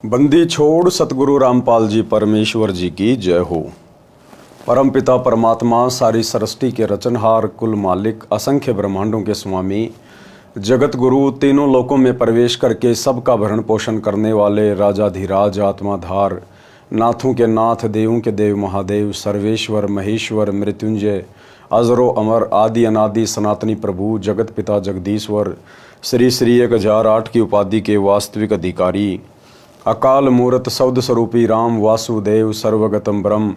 बंदी छोड़ सतगुरु रामपाल जी परमेश्वर जी की जय हो। परमपिता परमात्मा सारी सृष्टि के रचनहार, कुल मालिक, असंख्य ब्रह्मांडों के स्वामी, जगत गुरु, तीनों लोकों में प्रवेश करके सबका भरण पोषण करने वाले राजाधिराज, आत्माधार, नाथों के नाथ, देवों के देव, महादेव, सर्वेश्वर, महेश्वर, मृत्युंजय, अजरो अमर, आदि अनादि, सनातनी प्रभु, जगत पिता जगदीश्वर, श्री श्री 1008 की उपाधि के वास्तविक अधिकारी, अकाल मूर्त शब्द स्वरूपी राम वासुदेव, सर्वगतम ब्रह्म,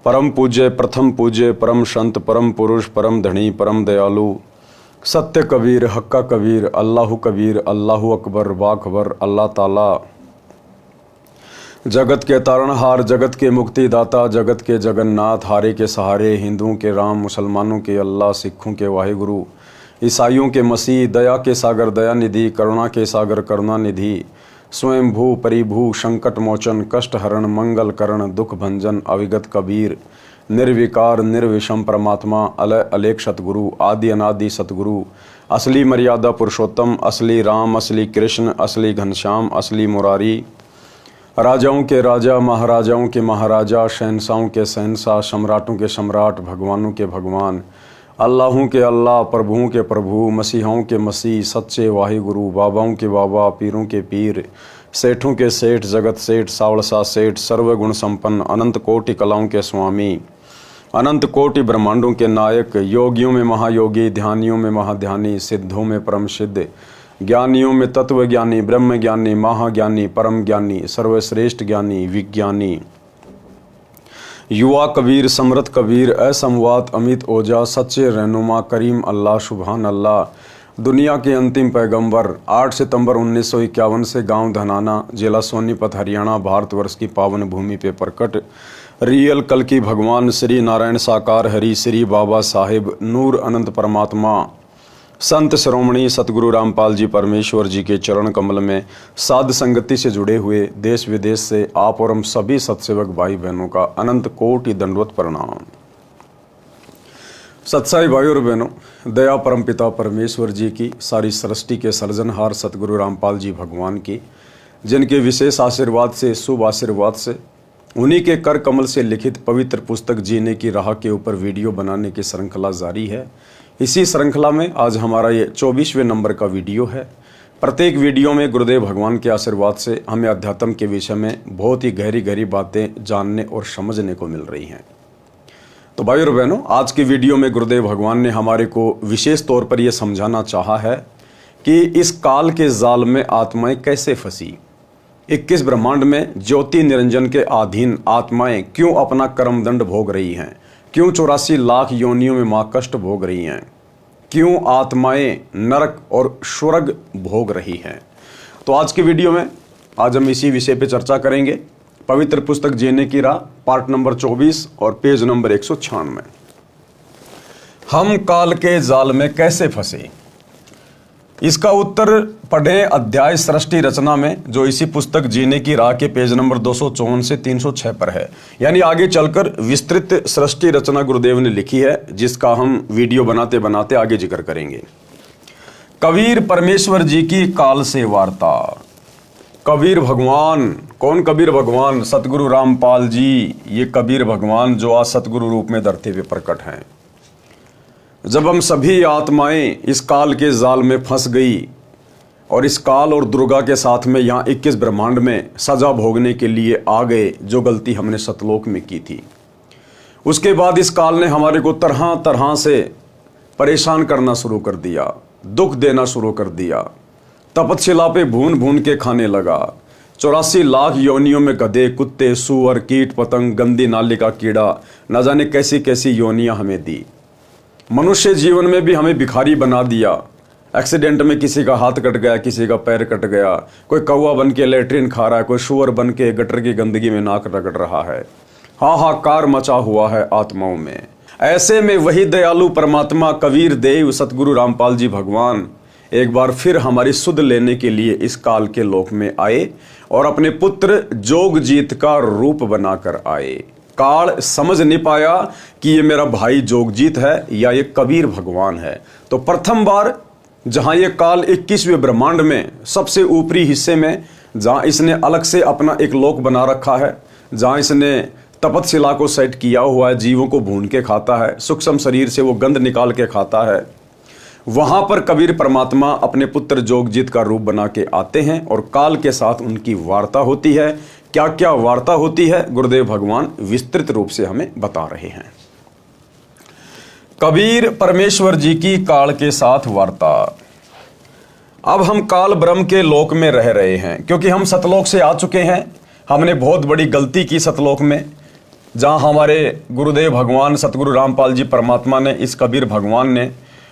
परम पूज्य, प्रथम पूज्य, परम संत, परम पुरुष, परम धनी, परम दयालु, सत्य कबीर, हक्का कबीर, अल्लाहु अकबर, बाखबर, अल्लाह ताला, जगत के तारणहार, जगत के मुक्तिदाता, जगत के जगन्नाथ, हारे के सहारे, हिंदुओं के राम, मुसलमानों के अल्लाह, सिखों के वाहिगुरु, ईसाइयों के मसीह, दया के सागर दया निधि, करुणा के सागर करुणा निधि, स्वयं भू परिभू, संकट मोचन, कष्ट हरण, मंगल करण, दुख भंजन, अविगत कबीर, निर्विकार निर्विषम परमात्मा, अलय अलेख सतगुरु, आदि अनादि सतगुरु, असली मर्यादा पुरुषोत्तम, असली राम, असली कृष्ण, असली घनश्याम, असली मुरारी, राजाओं के राजा, महाराजाओं के महाराजा, शहंशाहों के शहंशाह, सम्राटों के सम्राट, भगवानों के भगवान, अल्लाहों के अल्लाह, प्रभुओं के प्रभु, मसीहों के मसीह, सच्चे वाहिगुरु, बाबाओं के बाबा, पीरों के पीर, सेठों के सेठ, जगत सेठ, सावड़सा सेठ, सर्वगुण संपन्न, अनंत कोटि कलाओं के स्वामी, अनंत कोटि ब्रह्मांडों के नायक, योगियों में महायोगी, ध्यानियों में महाध्यानी, सिद्धों में परम सिद्ध, ज्ञानियों में तत्व ज्ञानी, ब्रह्म ज्ञानी, महाज्ञानी, परम ज्ञानी, सर्वश्रेष्ठ ज्ञानी, विज्ञानी, युवा कबीर, समृत कबीर, असमवात, अमित ओजा, सच्चे रहनुमा, करीम अल्लाह, सुभान अल्लाह, दुनिया के अंतिम पैगंबर, 8 सितंबर 1951 से गांव धनाना, जिला सोनीपत, हरियाणा, भारतवर्ष की पावन भूमि पे प्रकट रियल कल की भगवान श्री नारायण साकार हरि, श्री बाबा साहिब नूर अनंत परमात्मा, संत श्रोमणी सतगुरु रामपाल जी परमेश्वर जी के चरण कमल में साध संगति से जुड़े हुए देश विदेश से आप और हम सभी सत्सेवक भाई बहनों का अनंत कोटि दंडवत प्रणाम। सत्साई भाई और बहनों, दया परमपिता परमेश्वर जी की, सारी सृष्टि के सर्जनहार सतगुरु रामपाल जी भगवान की, जिनके विशेष आशीर्वाद से, शुभ आशीर्वाद से, उन्हीं के कर कमल से लिखित पवित्र पुस्तक जीने की राह के ऊपर वीडियो बनाने की श्रृंखला जारी है। इसी श्रृंखला में आज हमारा ये 24वें नंबर का वीडियो है। प्रत्येक वीडियो में गुरुदेव भगवान के आशीर्वाद से हमें अध्यात्म के विषय में बहुत ही गहरी गहरी बातें जानने और समझने को मिल रही हैं। तो भाई और बहनों, आज की वीडियो में गुरुदेव भगवान ने हमारे को विशेष तौर पर यह समझाना चाहा है कि इस काल के जाल में आत्माएं कैसे फंसी, 21 ब्रह्मांड में ज्योति निरंजन के अधीन आत्माएं क्यों अपना कर्मदंड भोग रही हैं, क्यों 84 लाख योनियों में मां कष्ट भोग रही हैं, क्यों आत्माएं नरक और स्वर्ग भोग रही हैं। तो आज की वीडियो में आज हम इसी विषय पे चर्चा करेंगे। पवित्र पुस्तक जीने की राह, पार्ट नंबर 24 और पेज नंबर 196। हम काल के जाल में कैसे फंसे, इसका उत्तर पढ़ें अध्याय सृष्टि रचना में, जो इसी पुस्तक जीने की राह के पेज नंबर 254 से 306 पर है। यानी आगे चलकर विस्तृत सृष्टि रचना गुरुदेव ने लिखी है, जिसका हम वीडियो बनाते बनाते आगे जिक्र करेंगे। कबीर परमेश्वर जी की काल से वार्ता। कबीर भगवान, कौन कबीर भगवान? सतगुरु रामपाल जी, ये कबीर भगवान जो आज सतगुरु रूप में धरती पे प्रकट हैं। जब हम सभी आत्माएं इस काल के जाल में फंस गई और इस काल और दुर्गा के साथ में यहाँ 21 ब्रह्मांड में सजा भोगने के लिए आ गए, जो गलती हमने सतलोक में की थी, उसके बाद इस काल ने हमारे को तरह तरह से परेशान करना शुरू कर दिया, दुख देना शुरू कर दिया, तपतशिला पे भून भून के खाने लगा। 84 लाख योनियों में गधे, कुत्ते, सूअर, कीट पतंग, गंदी नाली का कीड़ा, न जाने कैसी कैसी योनियां हमें दी। मनुष्य जीवन में भी हमें भिखारी बना दिया। एक्सीडेंट में किसी का हाथ कट गया, किसी का पैर कट गया, कोई कौवा बन के लेट्रिन खा रहा है, कोई शुअर बन के गटर की गंदगी में नाक रगड़ रहा है। हाहाकार मचा हुआ है आत्माओं में। ऐसे में वही दयालु परमात्मा कबीर देव सतगुरु रामपाल जी भगवान एक बार फिर हमारी सुध लेने के लिए इस काल के लोक में आए और अपने पुत्र जोगजीत का रूप बनाकर आए। काल समझ नहीं पाया कि ये मेरा भाई जोगजीत है या ये कबीर भगवान है। तो प्रथम बार जहां ये काल 21वें ब्रह्मांड में सबसे ऊपरी हिस्से में जहाँ इसने अलग से अपना एक लोक बना रखा है, जहाँ इसने तपतशिला को सेट किया हुआ है, जीवों को भून के खाता है, सूक्ष्म शरीर से वो गंध निकाल के खाता है। वहाँ पर कबीर परमात्मा अपने पुत्र जोगजीत का रूप बना के आते हैं और काल के साथ उनकी वार्ता होती है। क्या क्या वार्ता होती है गुरुदेव भगवान विस्तृत रूप से हमें बता रहे हैं। कबीर परमेश्वर जी की काल के साथ वार्ता। अब हम काल ब्रह्म के लोक में रह रहे हैं, क्योंकि हम सतलोक से आ चुके हैं। हमने बहुत बड़ी गलती की सतलोक में, जहाँ हमारे गुरुदेव भगवान सतगुरु रामपाल जी परमात्मा ने, इस कबीर भगवान ने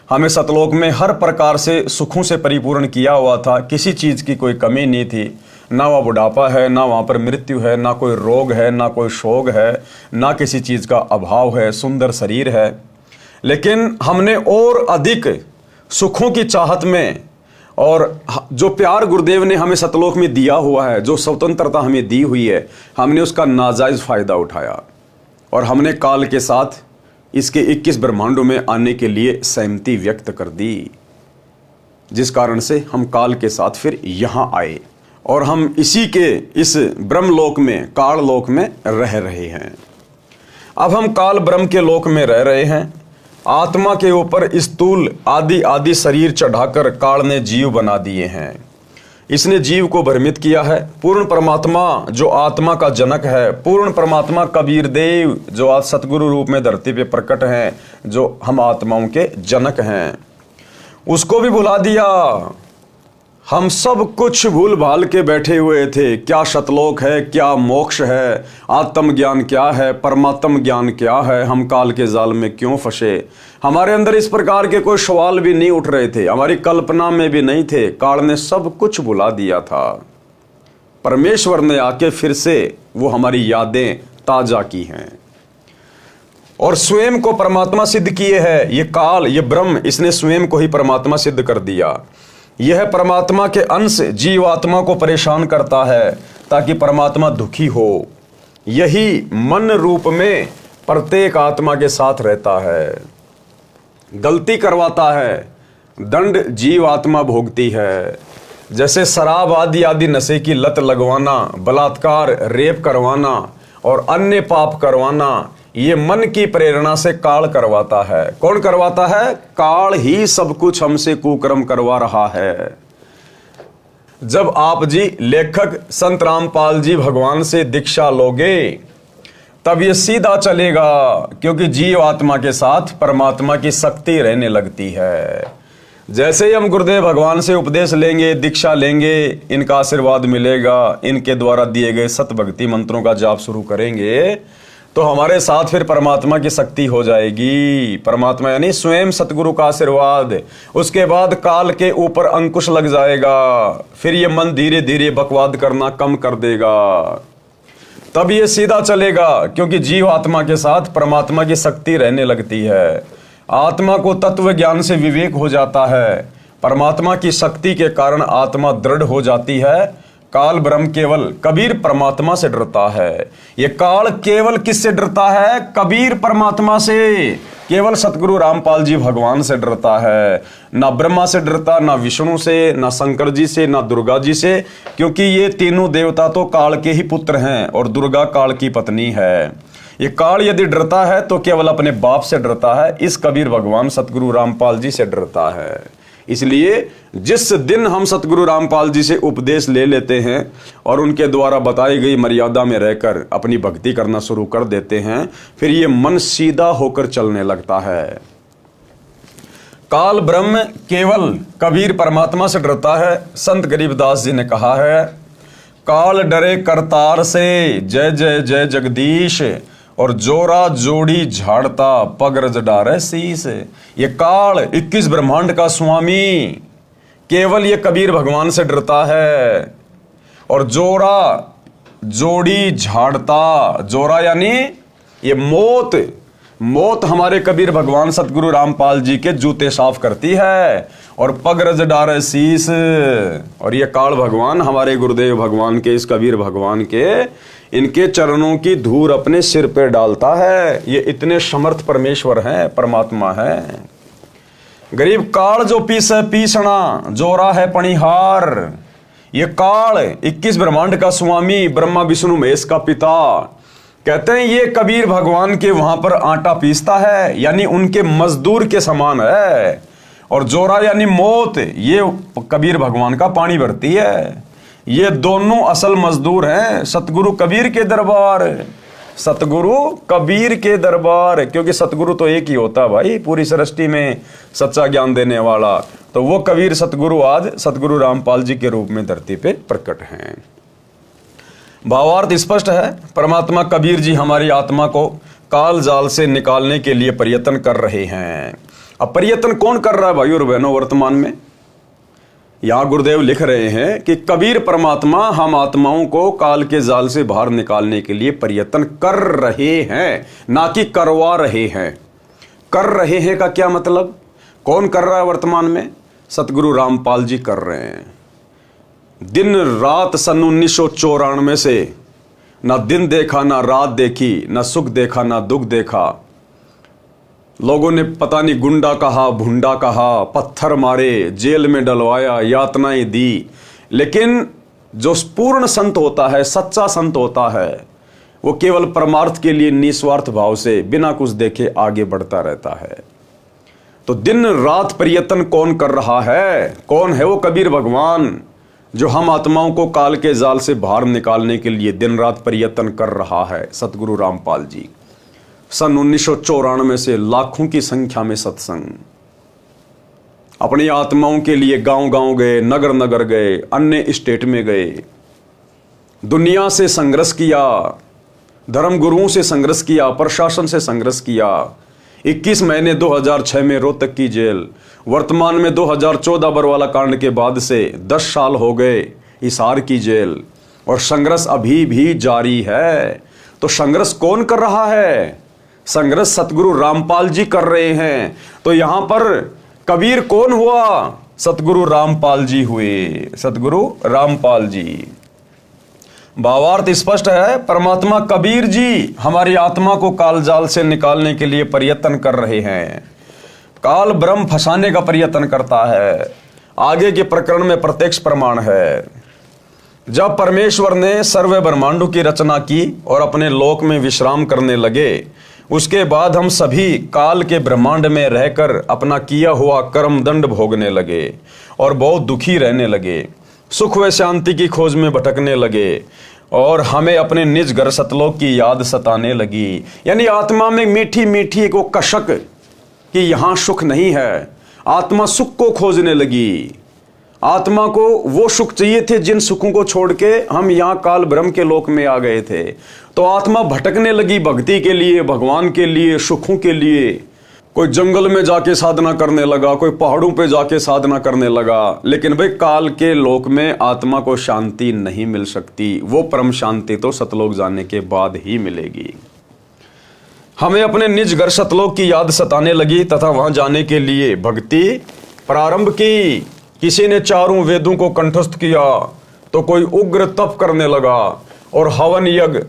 हमें सतलोक में हर प्रकार से सुखों से परिपूर्ण किया हुआ था। किसी चीज़ की कोई कमी नहीं थी, ना वह बुढ़ापा है, ना वहाँ पर मृत्यु है, ना कोई रोग है, ना कोई शोक है, ना किसी चीज़ का अभाव है, सुंदर शरीर है। लेकिन हमने और अधिक सुखों की चाहत में, और जो प्यार गुरुदेव ने हमें सतलोक में दिया हुआ है, जो स्वतंत्रता हमें दी हुई है, हमने उसका नाजायज़ फ़ायदा उठाया और हमने काल के साथ इसके 21 ब्रह्मांडों में आने के लिए सहमति व्यक्त कर दी, जिस कारण से हम काल के साथ फिर यहाँ आए और हम इसी के इस ब्रह्मलोक में, काल लोक में रह रहे हैं। अब हम काल ब्रह्म के लोक में रह रहे हैं। आत्मा के ऊपर स्थूल आदि आदि शरीर चढ़ाकर काल ने जीव बना दिए हैं। इसने जीव को भ्रमित किया है। पूर्ण परमात्मा जो आत्मा का जनक है, पूर्ण परमात्मा कबीर देव जो आज सतगुरु रूप में धरती पे प्रकट हैं, जो हम आत्माओं के जनक हैं, उसको भी भुला दिया। हम सब कुछ भूल भाल के बैठे हुए थे। क्या सतलोक है, क्या मोक्ष है, आत्मज्ञान क्या है, परमात्म ज्ञान क्या है, हम काल के जाल में क्यों फंसे। हमारे अंदर इस प्रकार के कोई सवाल भी नहीं उठ रहे थे, हमारी कल्पना में भी नहीं थे। काल ने सब कुछ भुला दिया था। परमेश्वर ने आके फिर से वो हमारी यादें ताजा की हैं और स्वयं को परमात्मा सिद्ध किए हैं। ये काल, ये ब्रह्म, इसने स्वयं को ही परमात्मा सिद्ध कर दिया। यह परमात्मा के अंश जीव आत्मा को परेशान करता है ताकि परमात्मा दुखी हो। यही मन रूप में प्रत्येक आत्मा के साथ रहता है, गलती करवाता है, दंड जीव आत्मा भोगती है। जैसे शराब आदि आदि नशे की लत लगवाना, बलात्कार, रेप करवाना और अन्य पाप करवाना, ये मन की प्रेरणा से काल करवाता है। कौन करवाता है? काल ही सब कुछ हमसे कुकर्म करवा रहा है। जब आप जी लेखक संत रामपाल जी भगवान से दीक्षा लोगे तब ये सीधा चलेगा, क्योंकि जीव आत्मा के साथ परमात्मा की शक्ति रहने लगती है। जैसे ही हम गुरुदेव भगवान से उपदेश लेंगे, दीक्षा लेंगे, इनका आशीर्वाद मिलेगा, इनके द्वारा दिए गए सत भक्ति मंत्रों का जाप शुरू करेंगे तो हमारे साथ फिर परमात्मा की शक्ति हो जाएगी। परमात्मा यानी स्वयं सतगुरु का आशीर्वाद। उसके बाद काल के ऊपर अंकुश लग जाएगा। फिर ये मन धीरे धीरे बकवाद करना कम कर देगा। तब ये सीधा चलेगा, क्योंकि जीव आत्मा के साथ परमात्मा की शक्ति रहने लगती है। आत्मा को तत्व ज्ञान से विवेक हो जाता है। परमात्मा की शक्ति के कारण आत्मा दृढ़ हो जाती है। काल ब्रह्म केवल कबीर परमात्मा से डरता है। ये काल केवल किससे डरता है? कबीर परमात्मा से। केवल सतगुरु रामपाल जी भगवान से डरता है। ना ब्रह्मा से डरता, ना विष्णु से, ना शंकर जी से, ना दुर्गा जी से, क्योंकि ये तीनों देवता तो काल के ही पुत्र हैं और दुर्गा काल की पत्नी है। ये काल यदि डरता है तो केवल अपने बाप से डरता है। इस कबीर भगवान सतगुरु रामपाल जी से डरता है। इसलिए जिस दिन हम सतगुरु रामपाल जी से उपदेश ले लेते हैं और उनके द्वारा बताई गई मर्यादा में रहकर अपनी भक्ति करना शुरू कर देते हैं, फिर ये मन सीधा होकर चलने लगता है। काल ब्रह्म केवल कबीर परमात्मा से डरता है। संत गरीबदास जी ने कहा है, काल डरे करतार से, जय जय जय जगदीश, और जोरा जोड़ी झाड़ता पग रज डारे शीस। ये काल 21 ब्रह्मांड का स्वामी केवल ये कबीर भगवान से डरता है। और जोरा जोड़ी झाड़ता, जोरा यानी ये मौत, मौत हमारे कबीर भगवान सतगुरु रामपाल जी के जूते साफ करती है। और पग रज डारे शीस, और ये काल भगवान हमारे गुरुदेव भगवान के, इस कबीर भगवान के, इनके चरणों की धूल अपने सिर पे डालता है। ये इतने समर्थ परमेश्वर हैं, परमात्मा है। गरीब काल जो पीसे पीसना, जोरा है पणिहार। ये काल 21 ब्रह्मांड का स्वामी, ब्रह्मा विष्णु महेश का पिता, कहते हैं ये कबीर भगवान के वहां पर आटा पीसता है, यानी उनके मजदूर के समान है। और जोरा यानी मौत, ये कबीर भगवान का पानी भरती है। ये दोनों असल मजदूर हैं सतगुरु कबीर के दरबार, सतगुरु कबीर के दरबार। क्योंकि सतगुरु तो एक ही होता है भाई पूरी सृष्टि में, सच्चा ज्ञान देने वाला। तो वो कबीर सतगुरु आज सतगुरु रामपाल जी के रूप में धरती पे प्रकट हैं। भावार्थ स्पष्ट है, परमात्मा कबीर जी हमारी आत्मा को काल जाल से निकालने के लिए प्रयत्न कर रहे हैं। अब प्रयत्न कौन कर रहा है भाई और बहनों वर्तमान में? यहां गुरुदेव लिख रहे हैं कि कबीर परमात्मा हम आत्माओं को काल के जाल से बाहर निकालने के लिए प्रयत्न कर रहे हैं, ना कि करवा रहे हैं। कर रहे हैं का क्या मतलब? कौन कर रहा है वर्तमान में? सतगुरु रामपाल जी कर रहे हैं। दिन रात सन 1994 से ना दिन देखा, ना रात देखी, ना सुख देखा, ना दुख देखा। लोगों ने पता नहीं गुंडा कहा, भुंडा कहा, पत्थर मारे, जेल में डलवाया, यातनाएं दी। लेकिन जो पूर्ण संत होता है, सच्चा संत होता है, वो केवल परमार्थ के लिए निस्वार्थ भाव से बिना कुछ देखे आगे बढ़ता रहता है। तो दिन रात प्रयत्न कौन कर रहा है? कौन है वो कबीर भगवान जो हम आत्माओं को काल के जाल से बाहर निकालने के लिए दिन रात प्रयत्न कर रहा है? सतगुरु रामपाल जी। सन 1994 से लाखों की संख्या में सत्संग, अपनी आत्माओं के लिए गांव गांव गए, नगर नगर गए, अन्य स्टेट में गए, दुनिया से संघर्ष किया, धर्म गुरुओं से संघर्ष किया, प्रशासन से संघर्ष किया। 21 महीने 2006 में रोहतक की जेल, वर्तमान में 2014 बरवाला कांड के बाद से 10 साल हो गए हिसार की जेल, और संघर्ष अभी भी जारी है। तो संघर्ष कौन कर रहा है? संघर्ष सतगुरु रामपाल जी कर रहे हैं। तो यहां पर कबीर कौन हुआ? सतगुरु रामपाल जी हुए, सतगुरु रामपाल जी। भावार्थ स्पष्ट है, परमात्मा कबीर जी हमारी आत्मा को कालजाल से निकालने के लिए प्रयत्न कर रहे हैं। काल ब्रह्म फंसाने का प्रयत्न करता है। आगे के प्रकरण में प्रत्यक्ष प्रमाण है। जब परमेश्वर ने सर्व ब्रह्मांडों की रचना की और अपने लोक में विश्राम करने लगे, उसके बाद हम सभी काल के ब्रह्मांड में रहकर अपना किया हुआ कर्म दंड भोगने लगे और बहुत दुखी रहने लगे, सुख व शांति की खोज में भटकने लगे, और हमें अपने निज घर सतलोक की याद सताने लगी। यानी आत्मा में मीठी मीठी को कशक कि यहां सुख नहीं है। आत्मा सुख को खोजने लगी। आत्मा को वो सुख चाहिए थे जिन सुखों को छोड़ के हम यहाँ काल ब्रह्म के लोक में आ गए थे। तो आत्मा भटकने लगी भक्ति के लिए, भगवान के लिए, सुखों के लिए। कोई जंगल में जाके साधना करने लगा, कोई पहाड़ों पे जाके साधना करने लगा। लेकिन भाई काल के लोक में आत्मा को शांति नहीं मिल सकती। वो परम शांति तो सतलोक जाने के बाद ही मिलेगी। हमें अपने निज घर सतलोक की याद सताने लगी तथा वहां जाने के लिए भक्ति प्रारंभ की। किसी ने चारों वेदों को कंठस्थ किया, तो कोई उग्र तप करने लगा और हवन यज्ञ,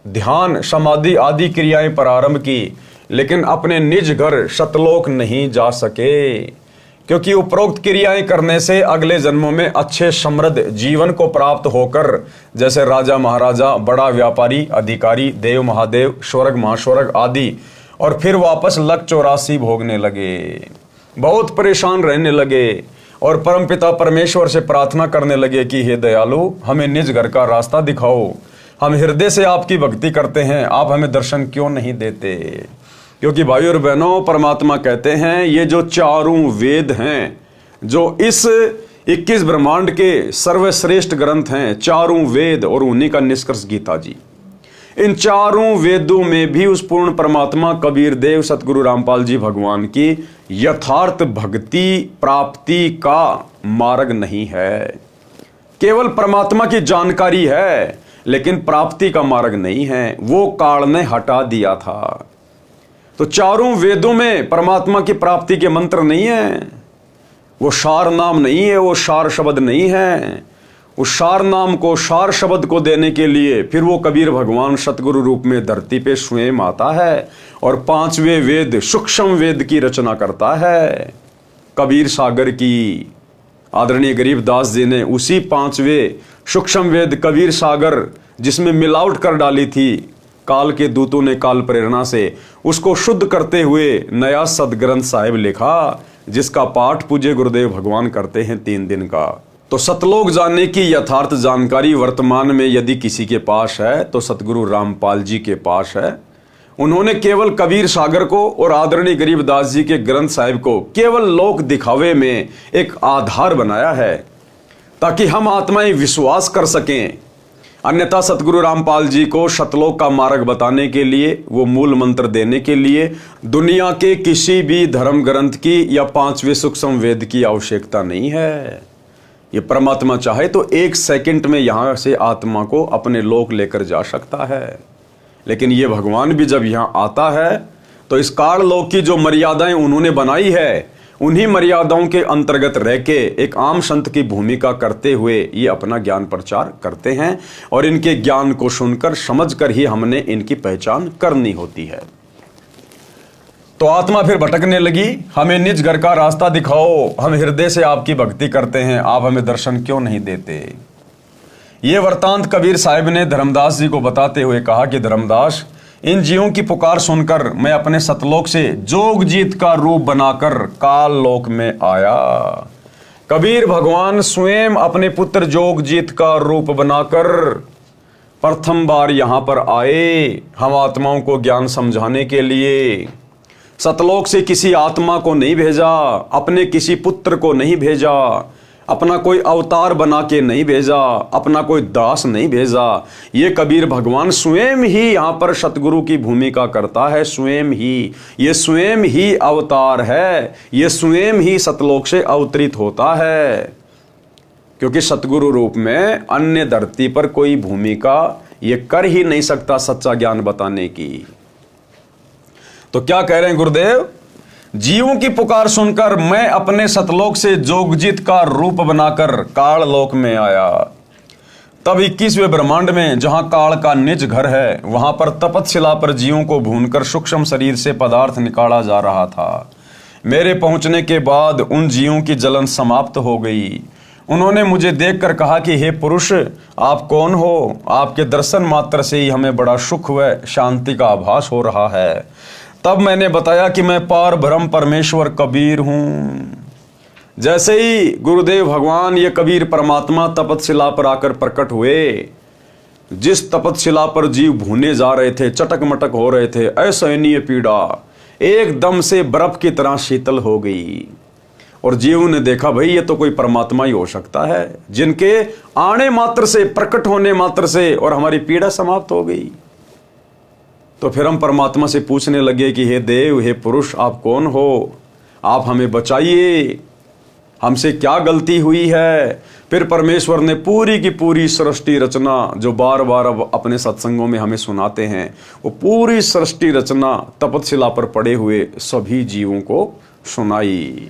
ध्यान, समाधि आदि क्रियाएं प्रारंभ की। लेकिन अपने निज घर सतलोक नहीं जा सके, क्योंकि उपरोक्त क्रियाएं करने से अगले जन्मों में अच्छे समृद्ध जीवन को प्राप्त होकर जैसे राजा महाराजा, बड़ा व्यापारी, अधिकारी, देव महादेव, स्वर्ग महास्वर्ग आदि, और फिर वापस लक 84 भोगने लगे। बहुत परेशान रहने लगे और परमपिता परमेश्वर से प्रार्थना करने लगे कि हे दयालु, हमें निज घर का रास्ता दिखाओ। हम हृदय से आपकी भक्ति करते हैं, आप हमें दर्शन क्यों नहीं देते? क्योंकि भाई और बहनों, परमात्मा कहते हैं ये जो चारों वेद हैं, जो इस 21 ब्रह्मांड के सर्वश्रेष्ठ ग्रंथ हैं, चारों वेद, और उन्हीं का निष्कर्ष गीता जी, इन चारों वेदों में भी उस पूर्ण परमात्मा कबीर देव सतगुरु रामपाल जी भगवान की यथार्थ भक्ति प्राप्ति का मार्ग नहीं है। केवल परमात्मा की जानकारी है, लेकिन प्राप्ति का मार्ग नहीं है। वो काल ने हटा दिया था। तो चारों वेदों में परमात्मा की प्राप्ति के मंत्र नहीं है। वो सार नाम नहीं है, वो सार शब्द नहीं है। उस सार नाम को, सार शब्द को देने के लिए फिर वो कबीर भगवान सतगुरु रूप में धरती पे स्वयं आता है और 5वें वेद, सूक्ष्म वेद की रचना करता है। कबीर सागर की, आदरणीय गरीबदास जी ने उसी 5वें सूक्ष्म वेद कबीर सागर, जिसमें मिलावट कर डाली थी काल के दूतों ने काल प्रेरणा से, उसको शुद्ध करते हुए नया सदग्रंथ साहिब लिखा, जिसका पाठ पूज्य गुरुदेव भगवान करते हैं 3 दिन का। तो सतलोक जानने की यथार्थ जानकारी वर्तमान में यदि किसी के पास है तो सतगुरु रामपाल जी के पास है। उन्होंने केवल कबीर सागर को और आदरणीय गरीबदास जी के ग्रंथ साहिब को केवल लोक दिखावे में एक आधार बनाया है, ताकि हम आत्माएं विश्वास कर सकें। अन्यथा सतगुरु रामपाल जी को सतलोक का मार्ग बताने के लिए, वो मूल मंत्र देने के लिए दुनिया के किसी भी धर्म ग्रंथ की या 5वें सूक्ष्म वेद की आवश्यकता नहीं है। ये परमात्मा चाहे तो 1 सेकंड में यहां से आत्मा को अपने लोक लेकर जा सकता है। लेकिन ये भगवान भी जब यहां आता है तो इस काल लोक की जो मर्यादाएं उन्होंने बनाई है, उन्हीं मर्यादाओं के अंतर्गत रह के एक आम संत की भूमिका करते हुए ये अपना ज्ञान प्रचार करते हैं, और इनके ज्ञान को सुनकर समझकर ही हमने इनकी पहचान करनी होती है। तो आत्मा फिर भटकने लगी, हमें निज घर का रास्ता दिखाओ, हम हृदय से आपकी भक्ति करते हैं, आप हमें दर्शन क्यों नहीं देते। ये वृतांत कबीर साहिब ने धर्मदास जी को बताते हुए कहा कि धर्मदास, इन जीवों की पुकार सुनकर मैं अपने सतलोक से जोगजीत का रूप बनाकर काल लोक में आया। कबीर भगवान स्वयं अपने पुत्र जोगजीत का रूप बनाकर प्रथम बार यहां पर आए, हम आत्माओं को ज्ञान समझाने के लिए। सतलोक से किसी आत्मा को नहीं भेजा, अपने किसी पुत्र को नहीं भेजा, अपना कोई अवतार बना के नहीं भेजा, अपना कोई दास नहीं भेजा। ये कबीर भगवान स्वयं ही यहाँ पर सतगुरु की भूमिका करता है, स्वयं ही, ये स्वयं ही अवतार है, ये स्वयं ही सतलोक से अवतरित होता है। क्योंकि सतगुरु रूप में अन्य धरती पर कोई भूमिका ये कर ही नहीं सकता सच्चा ज्ञान बताने की। तो क्या कह रहे हैं गुरुदेव, जीवों की पुकार सुनकर मैं अपने सतलोक से जोगजीत का रूप बनाकर काल लोक में आया। तब 21वें ब्रह्मांड में, जहां काल का निज घर है, वहां पर तपतशिला पर जीवों को भूनकर सूक्ष्म शरीर से पदार्थ निकाला जा रहा था। मेरे पहुंचने के बाद उन जीवों की जलन समाप्त हो गई। उन्होंने मुझे देखकर कहा कि हे पुरुष, आप कौन हो? आपके दर्शन मात्र से ही हमें बड़ा सुख व शांति का आभास हो रहा है। तब मैंने बताया कि मैं पार ब्रह्म परमेश्वर कबीर हूं। जैसे ही गुरुदेव भगवान ये कबीर परमात्मा तपतशिला पर आकर प्रकट हुए, जिस तपतशिला पर जीव भूने जा रहे थे, चटक मटक हो रहे थे, असहनीय पीड़ा एकदम से बर्फ की तरह शीतल हो गई। और जीव ने देखा, भाई ये तो कोई परमात्मा ही हो सकता है, जिनके आने मात्र से, प्रकट होने मात्र से और हमारी पीड़ा समाप्त हो गई। तो फिर हम परमात्मा से पूछने लगे कि हे देव, हे पुरुष, आप कौन हो? आप हमें बचाइए, हमसे क्या गलती हुई है? फिर परमेश्वर ने पूरी की पूरी सृष्टि रचना, जो बार बार अब अपने सत्संगों में हमें सुनाते हैं, वो पूरी सृष्टि रचना तपतशिला पर पड़े हुए सभी जीवों को सुनाई।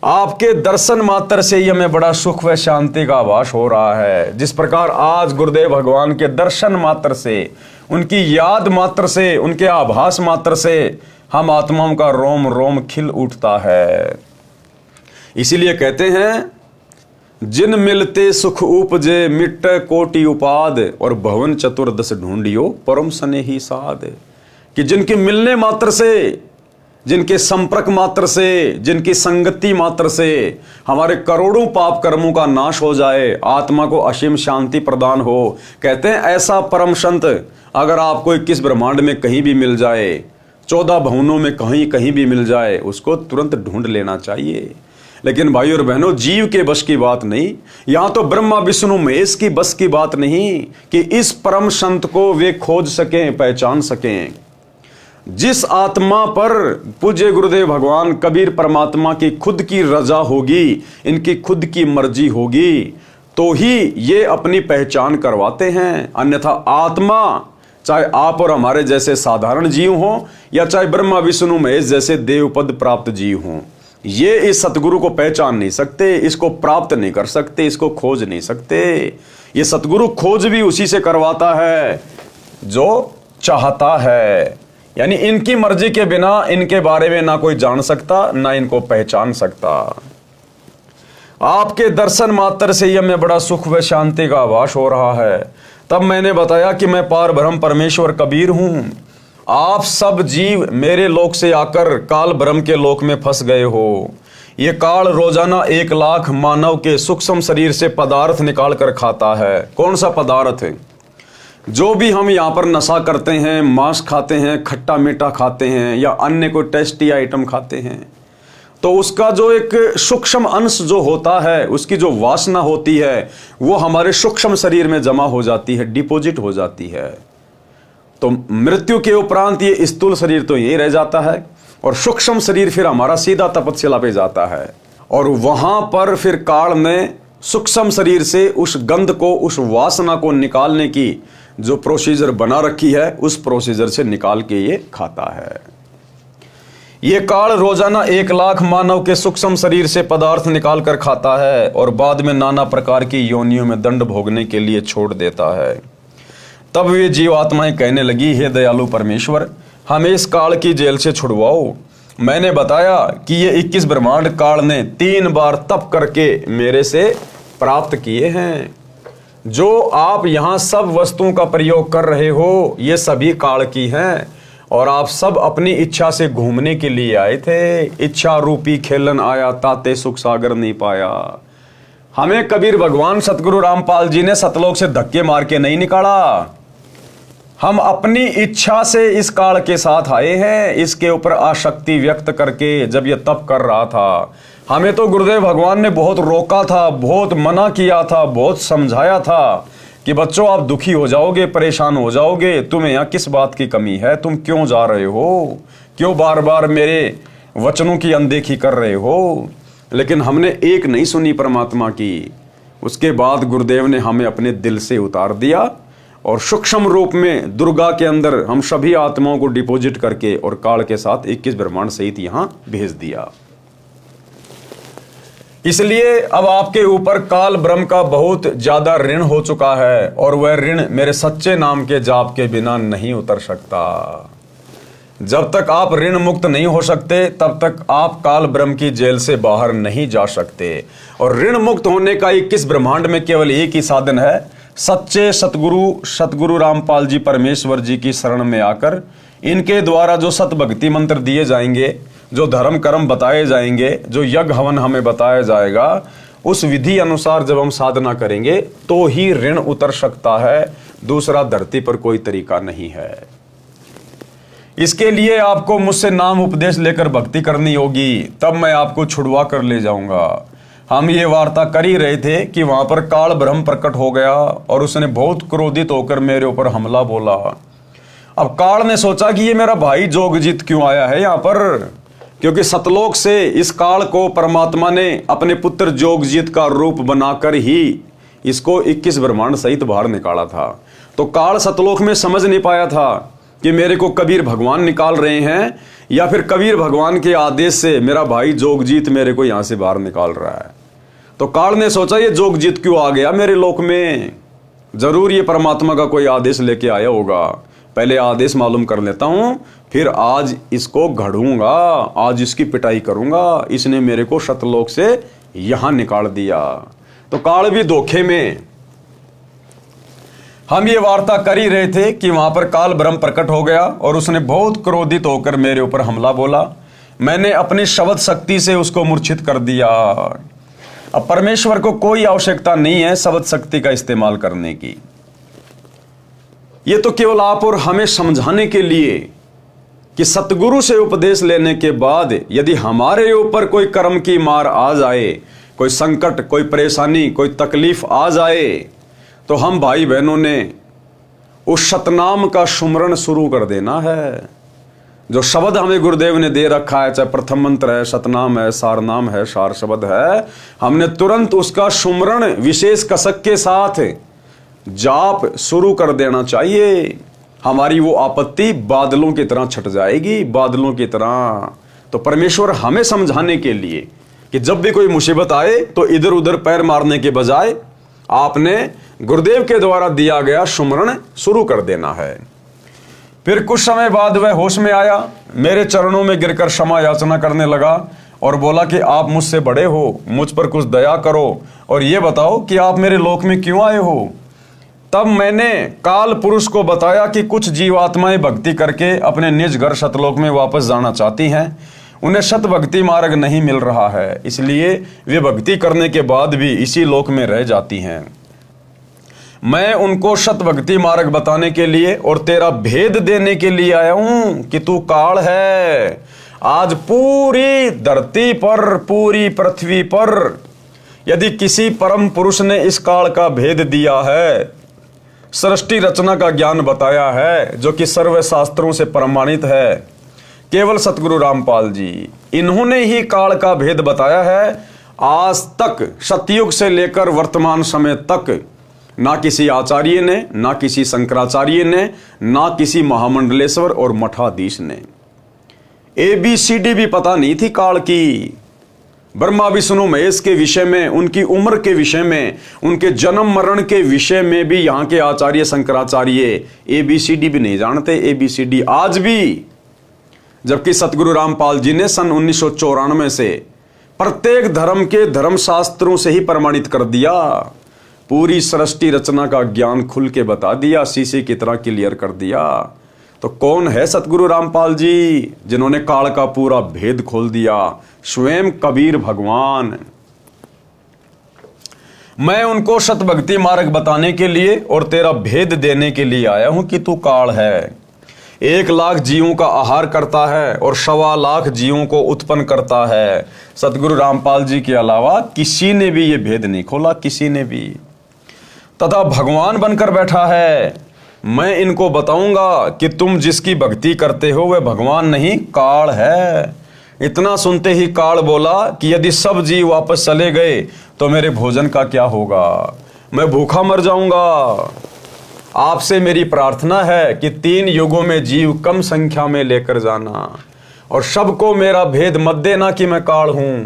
आपके दर्शन मात्र से ही हमें बड़ा सुख व शांति का आभास हो रहा है। जिस प्रकार आज गुरुदेव भगवान के दर्शन मात्र से, उनकी याद मात्र से, उनके आभास मात्र से हम आत्माओं का रोम रोम खिल उठता है। इसीलिए कहते हैं, जिन मिलते सुख उपजे मिट कोटि उपाद, और भवन चतुर्दश ढूंढियो परम स्नेही साध। कि जिनके मिलने मात्र से, जिनके संपर्क मात्र से, जिनकी संगति मात्र से हमारे करोड़ों पाप कर्मों का नाश हो जाए, आत्मा को असीम शांति प्रदान हो। कहते हैं ऐसा परम संत अगर आपको 21 ब्रह्मांड में कहीं भी मिल जाए, 14 भवनों में कहीं कहीं भी मिल जाए, उसको तुरंत ढूंढ लेना चाहिए। लेकिन भाई और बहनों, जीव के बस की बात नहीं, यहां तो ब्रह्मा विष्णु महेश की बस की बात नहीं कि इस परम संत को वे खोज सकें, पहचान सकें। जिस आत्मा पर पूज्य गुरुदेव भगवान कबीर परमात्मा की खुद की रजा होगी, इनकी खुद की मर्जी होगी, तो ही ये अपनी पहचान करवाते हैं। अन्यथा आत्मा, चाहे आप और हमारे जैसे साधारण जीव हों, या चाहे ब्रह्मा विष्णु महेश जैसे देवपद प्राप्त जीव हों, ये इस सतगुरु को पहचान नहीं सकते, इसको प्राप्त नहीं कर सकते, इसको खोज नहीं सकते। ये सतगुरु खोज भी उसी से करवाता है जो चाहता है। यानी इनकी मर्जी के बिना इनके बारे में ना कोई जान सकता, ना इनको पहचान सकता। आपके दर्शन मात्र से ही हमें बड़ा सुख व शांति का आभास हो रहा है। तब मैंने बताया कि मैं पार ब्रह्म परमेश्वर कबीर हूँ। आप सब जीव मेरे लोक से आकर काल ब्रह्म के लोक में फंस गए हो। ये काल रोजाना 1 लाख मानव के सूक्ष्म शरीर से पदार्थ निकाल कर खाता है। कौन सा पदार्थ है? जो भी हम यहाँ पर नशा करते हैं, मांस खाते हैं, खट्टा मीठा खाते हैं या अन्य कोई टेस्टी आइटम खाते हैं, तो उसका जो एक सूक्ष्म अंश जो होता है, उसकी जो वासना होती है, वो हमारे सूक्ष्म शरीर में जमा हो जाती है, डिपॉजिट हो जाती है। तो मृत्यु के उपरांत ये स्थूल शरीर तो यही रह जाता है और सूक्ष्म शरीर फिर हमारा सीधा तपस्या पे जाता है और वहां पर फिर काल में सूक्ष्म शरीर से उस गंध को, उस वासना को निकालने की जो प्रोसीजर बना रखी है, उस प्रोसीजर से निकाल के ये खाता है। ये काल रोजाना 1 लाख मानव के सूक्ष्म शरीर से पदार्थ निकाल कर खाता है और बाद में नाना प्रकार की योनियों में दंड भोगने के लिए छोड़ देता है। तब वे जीवात्माएं कहने लगी, हे दयालु परमेश्वर, हमें इस काल की जेल से छुड़वाओ। मैंने बताया कि ये 21 ब्रह्मांड काल ने 3 बार तप करके मेरे से प्राप्त किए हैं। जो आप यहाँ सब वस्तुओं का प्रयोग कर रहे हो, ये सभी काल की हैं और आप सब अपनी इच्छा से घूमने के लिए आए थे। इच्छा रूपी खेलन आया, ताते सुख सागर नहीं पाया। हमें कबीर भगवान सतगुरु रामपाल जी ने सतलोक से धक्के मार के नहीं निकाला। हम अपनी इच्छा से इस काल के साथ आए हैं। इसके ऊपर आसक्ति व्यक्त करके जब ये तप कर रहा था, हमें तो गुरुदेव भगवान ने बहुत रोका था, बहुत मना किया था, बहुत समझाया था कि बच्चों आप दुखी हो जाओगे, परेशान हो जाओगे, तुम्हें यहाँ किस बात की कमी है, तुम क्यों जा रहे हो, क्यों बार बार मेरे वचनों की अनदेखी कर रहे हो। लेकिन हमने एक नहीं सुनी परमात्मा की। उसके बाद गुरुदेव ने हमें अपने दिल से उतार दिया और सूक्ष्म रूप में दुर्गा के अंदर हम सभी आत्माओं को डिपॉजिट करके और काल के साथ 21 ब्रह्मांड सहित यहाँ भेज दिया। इसलिए अब आपके ऊपर काल ब्रह्म का बहुत ज्यादा ऋण हो चुका है और वह ऋण मेरे सच्चे नाम के जाप के बिना नहीं उतर सकता। जब तक आप ऋण मुक्त नहीं हो सकते, तब तक आप काल ब्रह्म की जेल से बाहर नहीं जा सकते। और ऋण मुक्त होने का 21 ब्रह्मांड में केवल एक ही साधन है, सच्चे सतगुरु रामपाल जी परमेश्वर जी की शरण में आकर इनके द्वारा जो सतभक्ति मंत्र दिए जाएंगे, जो धर्म कर्म बताए जाएंगे, जो यज्ञ हवन हमें बताया जाएगा, उस विधि अनुसार जब हम साधना करेंगे तो ही ऋण उतर सकता है। दूसरा धरती पर कोई तरीका नहीं है। इसके लिए आपको मुझसे नाम उपदेश लेकर भक्ति करनी होगी, तब मैं आपको छुड़वा कर ले जाऊंगा। हम ये वार्ता कर ही रहे थे कि वहां पर काल ब्रह्म प्रकट हो गया और उसने बहुत क्रोधित होकर मेरे ऊपर हमला बोला। अब काल ने सोचा कि ये मेरा भाई जोगजीत क्यों आया है यहाँ पर, क्योंकि सतलोक से इस काल को परमात्मा ने अपने पुत्र जोगजीत का रूप बनाकर ही इसको 21 ब्रह्मांड सहित बाहर निकाला था। तो काल सतलोक में समझ नहीं पाया था कि मेरे को कबीर भगवान निकाल रहे हैं या फिर कबीर भगवान के आदेश से मेरा भाई जोगजीत मेरे को यहां से बाहर निकाल रहा है। तो काल ने सोचा ये जोगजीत क्यों आ गया मेरे लोक में, जरूर ये परमात्मा का कोई आदेश लेके आया होगा। पहले आदेश मालूम कर लेता हूं, फिर आज इसको घड़ूंगा, आज इसकी पिटाई करूंगा। इसने मेरे को सतलोक से यहां निकाल दिया। तो काल भी धोखे में। हम ये वार्ता कर ही रहे थे कि वहां पर काल ब्रह्म प्रकट हो गया और उसने बहुत क्रोधित होकर मेरे ऊपर हमला बोला। मैंने अपनी शब्द शक्ति से उसको मूर्छित कर दिया। अब परमेश्वर को कोई आवश्यकता नहीं है शब्द शक्ति का इस्तेमाल करने की। ये तो केवल आप और हमें समझाने के लिए कि सतगुरु से उपदेश लेने के बाद यदि हमारे ऊपर कोई कर्म की मार आ जाए, कोई संकट, कोई परेशानी, कोई तकलीफ आ जाए, तो हम भाई बहनों ने उस सतनाम का सुमरण शुरू कर देना है। जो शब्द हमें गुरुदेव ने दे रखा है, चाहे प्रथम मंत्र है, सतनाम है, सारनाम है, सार शब्द है, हमने तुरंत उसका सुमरण विशेष कसक के साथ जाप शुरू कर देना चाहिए। हमारी वो आपत्ति बादलों की तरह छट जाएगी, बादलों की तरह। तो परमेश्वर हमें समझाने के लिए कि जब भी कोई मुसीबत आए तो इधर उधर पैर मारने के बजाय आपने गुरुदेव के द्वारा दिया गया सुमरण शुरू कर देना है। फिर कुछ समय बाद वह होश में आया, मेरे चरणों में गिरकर क्षमा याचना करने लगा और बोला कि आप मुझसे बड़े हो, मुझ पर कुछ दया करो और ये बताओ कि आप मेरे लोक में क्यों आए हो। तब मैंने काल पुरुष को बताया कि कुछ जीवात्माएं भक्ति करके अपने निज घर सतलोक में वापस जाना चाहती हैं, उन्हें सत भक्ति मार्ग नहीं मिल रहा है, इसलिए वे भक्ति करने के बाद भी इसी लोक में रह जाती हैं। मैं उनको सत भक्ति मार्ग बताने के लिए और तेरा भेद देने के लिए आया हूं कि तू काल है। आज पूरी धरती पर, पूरी पृथ्वी पर यदि किसी परम पुरुष ने इस काल का भेद दिया है, सृष्टि रचना का ज्ञान बताया है, जो कि सर्व शास्त्रों से प्रमाणित है, केवल सतगुरु रामपाल जी, इन्होंने ही काल का भेद बताया है। आज तक सतयुग से लेकर वर्तमान समय तक ना किसी आचार्य ने, ना किसी शंकराचार्य ने, ना किसी महामंडलेश्वर और मठाधीश ने ABCD भी पता नहीं थी काल की। ब्रह्मा विष्णु महेश के विषय में, उनकी उम्र के विषय में, उनके जन्म मरण के विषय में भी यहाँ के आचार्य शंकराचार्य ABCD भी नहीं जानते। ABCD आज भी, जबकि सतगुरु रामपाल जी ने सन 1994 से प्रत्येक धर्म के धर्मशास्त्रों से ही प्रमाणित कर दिया, पूरी सृष्टि रचना का ज्ञान खुल के बता दिया, शीशे की तरह क्लियर कर दिया। तो कौन है सतगुरु रामपाल जी जिन्होंने काल का पूरा भेद खोल दिया? स्वयं कबीर भगवान। मैं उनको सत भक्ति मार्ग बताने के लिए और तेरा भेद देने के लिए आया हूं कि तू काल है, 1 लाख जीवों का आहार करता है और 1.25 लाख जीवों को उत्पन्न करता है। सतगुरु रामपाल जी के अलावा किसी ने भी ये भेद नहीं खोला, किसी ने भी। तथा भगवान बनकर बैठा है। मैं इनको बताऊंगा कि तुम जिसकी भक्ति करते हो वह भगवान नहीं, काल है। इतना सुनते ही काल बोला कि यदि सब जीव वापस चले गए तो मेरे भोजन का क्या होगा, मैं भूखा मर जाऊंगा। आपसे मेरी प्रार्थना है कि 3 युगों में जीव कम संख्या में लेकर जाना और सबको मेरा भेद मत देना कि मैं काल हूं,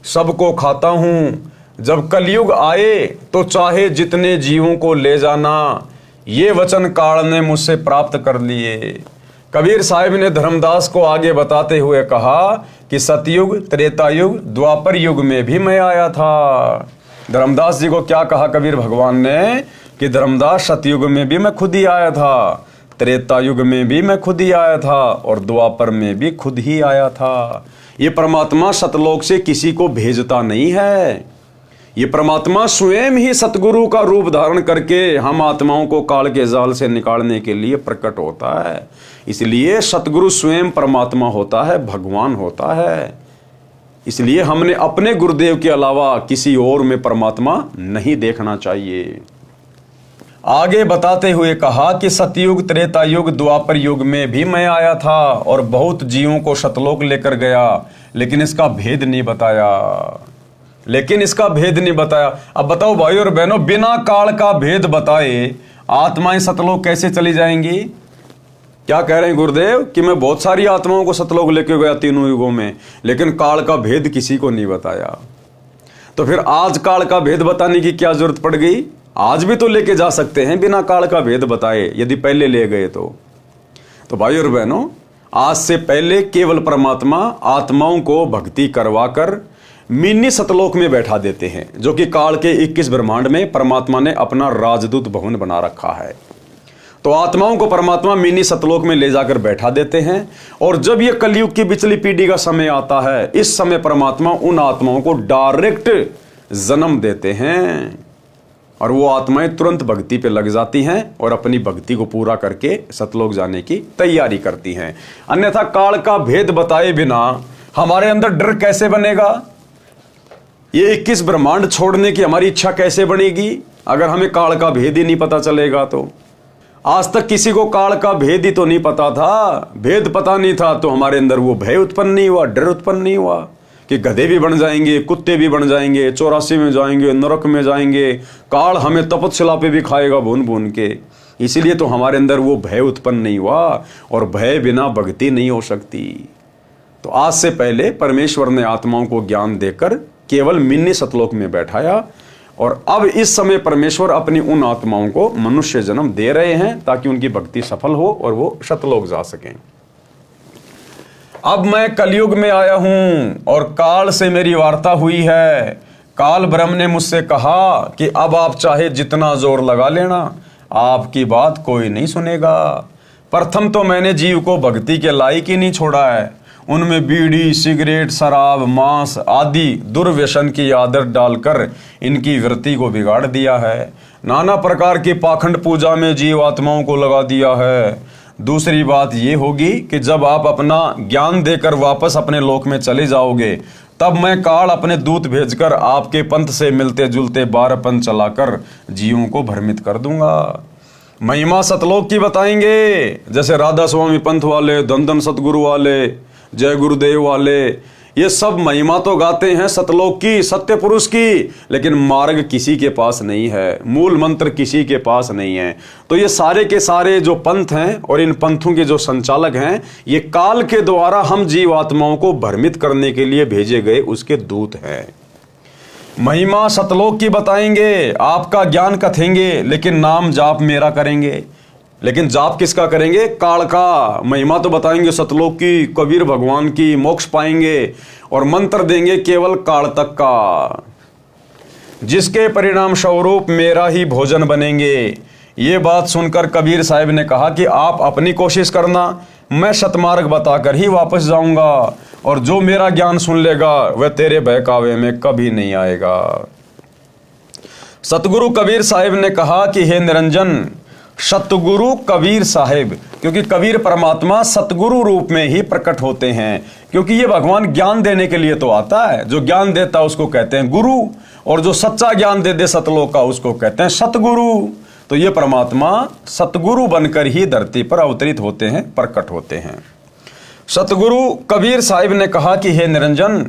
सबको खाता हूं। जब कलयुग आए तो चाहे जितने जीवों को ले जाना, ये वचन काल ने मुझसे प्राप्त कर लिए। कबीर साहिब ने धर्मदास को आगे बताते हुए कहा कि सतयुग, त्रेता युग, द्वापर युग में भी मैं आया था। धर्मदास जी को क्या कहा कबीर भगवान ने कि धर्मदास, सतयुग में भी मैं खुद ही आया था, त्रेता युग में भी मैं खुद ही आया था और द्वापर में भी खुद ही आया था। ये परमात्मा सतलोक से किसी को भेजता नहीं है, ये परमात्मा स्वयं ही सतगुरु का रूप धारण करके हम आत्माओं को काल के जाल से निकालने के लिए प्रकट होता है। इसलिए सतगुरु स्वयं परमात्मा होता है, भगवान होता है। इसलिए हमने अपने गुरुदेव के अलावा किसी और में परमात्मा नहीं देखना चाहिए। आगे बताते हुए कहा कि सतयुग, त्रेता युग, द्वापर युग में भी मैं आया था और बहुत जीवों को सतलोक लेकर गया, लेकिन इसका भेद नहीं बताया, अब बताओ भाई और बहनों, बिना काल का भेद बताए आत्माएं सतलोक कैसे चली जाएंगी? क्या कह रहे हैं गुरुदेव कि मैं बहुत सारी आत्माओं को सतलोक लेके गया 3 युगों में, लेकिन काल का भेद किसी को नहीं बताया। तो फिर आज काल का भेद बताने की क्या जरूरत पड़ गई? आज भी तो लेके जा सकते हैं बिना काल का भेद बताए, यदि पहले ले गए तो भाई और बहनों, आज से पहले केवल परमात्मा आत्माओं को भक्ति करवाकर मिनी सतलोक में बैठा देते हैं, जो कि काल के 21 ब्रह्मांड में परमात्मा ने अपना राजदूत भवन बना रखा है। तो आत्माओं को परमात्मा मिनी सतलोक में ले जाकर बैठा देते हैं, और जब ये कलयुग की पिछली पीढ़ी का समय आता है, इस समय परमात्मा उन आत्माओं को डायरेक्ट जन्म देते हैं और वो आत्माएं तुरंत भक्ति पे लग जाती हैं और अपनी भक्ति को पूरा करके सतलोक जाने की तैयारी करती हैं। अन्यथा काल का भेद बताए बिना हमारे अंदर डर कैसे बनेगा? ये 21 ब्रह्मांड छोड़ने की हमारी इच्छा कैसे बनेगी अगर हमें काल का भेद ही नहीं पता चलेगा? तो आज तक किसी को काल का भेद ही तो नहीं पता था, भेद पता नहीं था, तो हमारे अंदर वो भय उत्पन्न नहीं हुआ, डर उत्पन्न नहीं हुआ कि गधे भी बन जाएंगे, कुत्ते भी बन जाएंगे, 84 में जाएंगे, नरक में जाएंगे, काल हमें तपस्या पे भी खाएगा भून भून के। इसीलिए तो हमारे अंदर वो भय उत्पन्न नहीं हुआ, और भय बिना भक्ति नहीं हो सकती। तो आज से पहले परमेश्वर ने आत्माओं को ज्ञान देकर केवल मिनी सतलोक में बैठाया, और अब इस समय परमेश्वर अपनी उन आत्माओं को मनुष्य जन्म दे रहे हैं ताकि उनकी भक्ति सफल हो और वो सतलोक जा सकें। अब मैं कलयुग में आया हूं और काल से मेरी वार्ता हुई है। काल ब्रह्म ने मुझसे कहा कि अब आप चाहे जितना जोर लगा लेना, आपकी बात कोई नहीं सुनेगा। प्रथम तो मैंने जीव को भक्ति के लायक ही नहीं छोड़ा है। उनमें बीड़ी, सिगरेट, शराब, मांस आदि दुर्व्यसन की आदत डालकर इनकी वृत्ति को बिगाड़ दिया है। नाना प्रकार की पाखंड पूजा में जीव आत्माओं को लगा दिया है। दूसरी बात ये होगी कि जब आप अपना ज्ञान देकर वापस अपने लोक में चले जाओगे, तब मैं काल अपने दूत भेजकर आपके पंथ से मिलते जुलते 12 पंथ चलाकर जीवों को भ्रमित कर दूंगा। महिमा सतलोक की बताएंगे, जैसे राधा स्वामी पंथ वाले, धन सतगुरु वाले, जय गुरुदेव वाले, ये सब महिमा तो गाते हैं सतलोक की, सत्य पुरुष की, लेकिन मार्ग किसी के पास नहीं है, मूल मंत्र किसी के पास नहीं है। तो ये सारे के सारे जो पंथ हैं और इन पंथों के जो संचालक हैं, ये काल के द्वारा हम जीवात्माओं को भ्रमित करने के लिए भेजे गए उसके दूत हैं। महिमा सतलोक की बताएंगे, आपका ज्ञान कथेंगे, लेकिन नाम जाप मेरा करेंगे। लेकिन जाप किसका करेंगे? काल का। महिमा तो बताएंगे सतलोक की, कबीर भगवान की, मोक्ष पाएंगे, और मंत्र देंगे केवल काल तक का, जिसके परिणाम स्वरूप मेरा ही भोजन बनेंगे। ये बात सुनकर कबीर साहब ने कहा कि आप अपनी कोशिश करना, मैं सतमार्ग बताकर ही वापस जाऊंगा, और जो मेरा ज्ञान सुन लेगा वह तेरे बहकावे में कभी नहीं आएगा। सतगुरु कबीर साहब ने कहा कि हे निरंजन, सतगुरु कबीर साहिब, क्योंकि कबीर परमात्मा सतगुरु रूप में ही प्रकट होते हैं, क्योंकि ये भगवान ज्ञान देने के लिए तो आता है। जो ज्ञान देता है उसको कहते हैं गुरु, और जो सच्चा ज्ञान दे दे सतलोक का उसको कहते हैं सतगुरु। तो ये परमात्मा सतगुरु बनकर ही धरती पर अवतरित होते हैं, प्रकट होते हैं। सतगुरु कबीर साहिब ने कहा कि हे निरंजन,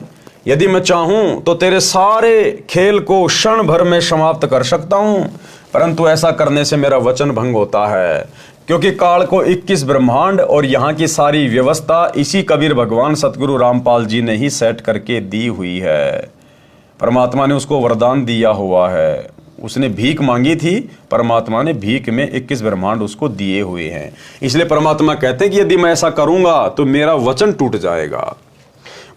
यदि मैं चाहूं तो तेरे सारे खेल को क्षण भर में समाप्त कर सकता हूं, परंतु ऐसा करने से मेरा वचन भंग होता है, क्योंकि काल को 21 ब्रह्मांड और यहाँ की सारी व्यवस्था इसी कबीर भगवान सतगुरु रामपाल जी ने ही सेट करके दी हुई है। परमात्मा ने उसको वरदान दिया हुआ है, उसने भीख मांगी थी, परमात्मा ने भीख में 21 ब्रह्मांड उसको दिए हुए हैं। इसलिए परमात्मा कहते हैं कि यदि मैं ऐसा करूंगा तो मेरा वचन टूट जाएगा,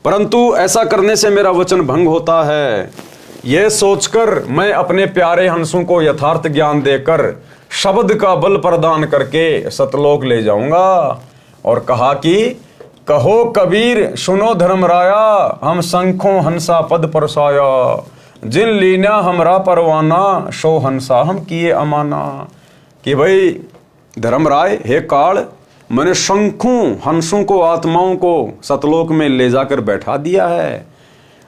परंतु ऐसा करने से मेरा वचन भंग होता है। यह सोचकर मैं अपने प्यारे हंसों को यथार्थ ज्ञान देकर शब्द का बल प्रदान करके सतलोक ले जाऊंगा। और कहा कि कहो कबीर सुनो धर्मराया, हम शंखों हंसा पद परसाया, जिन लीना हमरा परवाना, सो हंसा हम किए अमाना। कि भाई धर्मराय, हे काल, मैंने शंखों हंसों को, आत्माओं को सतलोक में ले जाकर बैठा दिया है।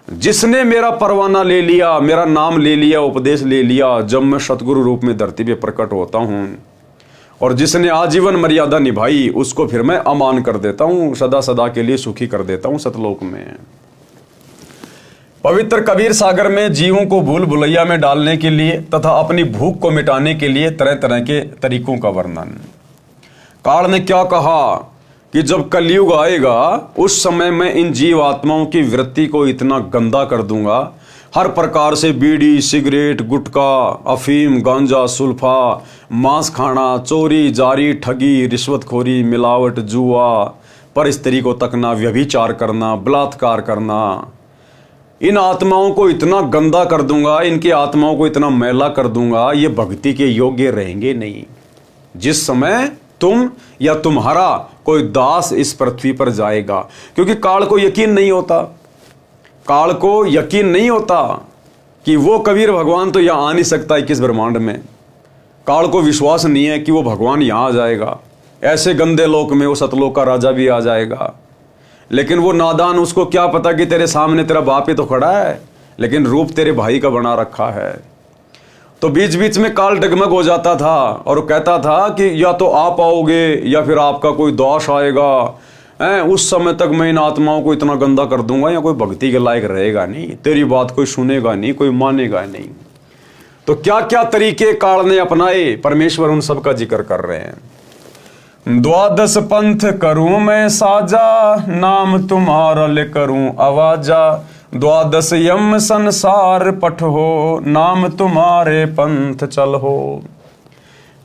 जिसने मेरा परवाना ले लिया, मेरा नाम ले लिया, उपदेश ले लिया, जब मैं सतगुरु रूप में धरती पे प्रकट होता हूं, और जिसने आजीवन मर्यादा निभाई, उसको फिर मैं अमान कर देता हूं, सदा सदा के लिए सुखी कर देता हूं सतलोक में। पवित्र कबीर सागर में जीवों को भूल भुलैया में डालने के लिए तथा अपनी भूख को मिटाने के लिए तरह तरह के तरीकों का वर्णन। काल ने क्या कहा कि जब कलयुग आएगा उस समय मैं इन जीव आत्माओं की वृत्ति को इतना गंदा कर दूंगा, हर प्रकार से बीड़ी, सिगरेट, गुटखा, अफीम, गांजा, सुल्फा, मांस खाना, चोरी, जारी, ठगी, रिश्वतखोरी, मिलावट, जुआ, पर स्त्री को तकना, व्यभिचार करना, बलात्कार करना, इन आत्माओं को इतना गंदा कर दूंगा, इनकी आत्माओं को इतना मैला कर दूंगा, ये भक्ति के योग्य रहेंगे नहीं। जिस समय तुम या तुम्हारा कोई दास इस पृथ्वी पर जाएगा, क्योंकि काल को यकीन नहीं होता, काल को यकीन नहीं होता कि वो कबीर भगवान तो यहां आ नहीं सकता 21 ब्रह्मांड में। काल को विश्वास नहीं है कि वो भगवान यहां आ जाएगा, ऐसे गंदे लोक में वो सतलोक का राजा भी आ जाएगा। लेकिन वो नादान, उसको क्या पता कि तेरे सामने तेरा बाप ही तो खड़ा है, लेकिन रूप तेरे भाई का बना रखा है। तो बीच बीच में काल डगमग हो जाता था और कहता था कि या तो आप आओगे या फिर आपका कोई दोष आएगा, उस समय तक मैं इन आत्माओं को इतना गंदा कर दूंगा, या कोई भक्ति के लायक रहेगा नहीं, तेरी बात कोई सुनेगा नहीं, कोई मानेगा नहीं। तो क्या क्या तरीके काल ने अपनाए, परमेश्वर उन सब का जिक्र कर रहे हैं। 12 पंथ करूं मैं साजा, नाम तुम्हारा ले करूं आवाजा, 12 यम संसार पठ हो, नाम तुम्हारे पंथ चल हो।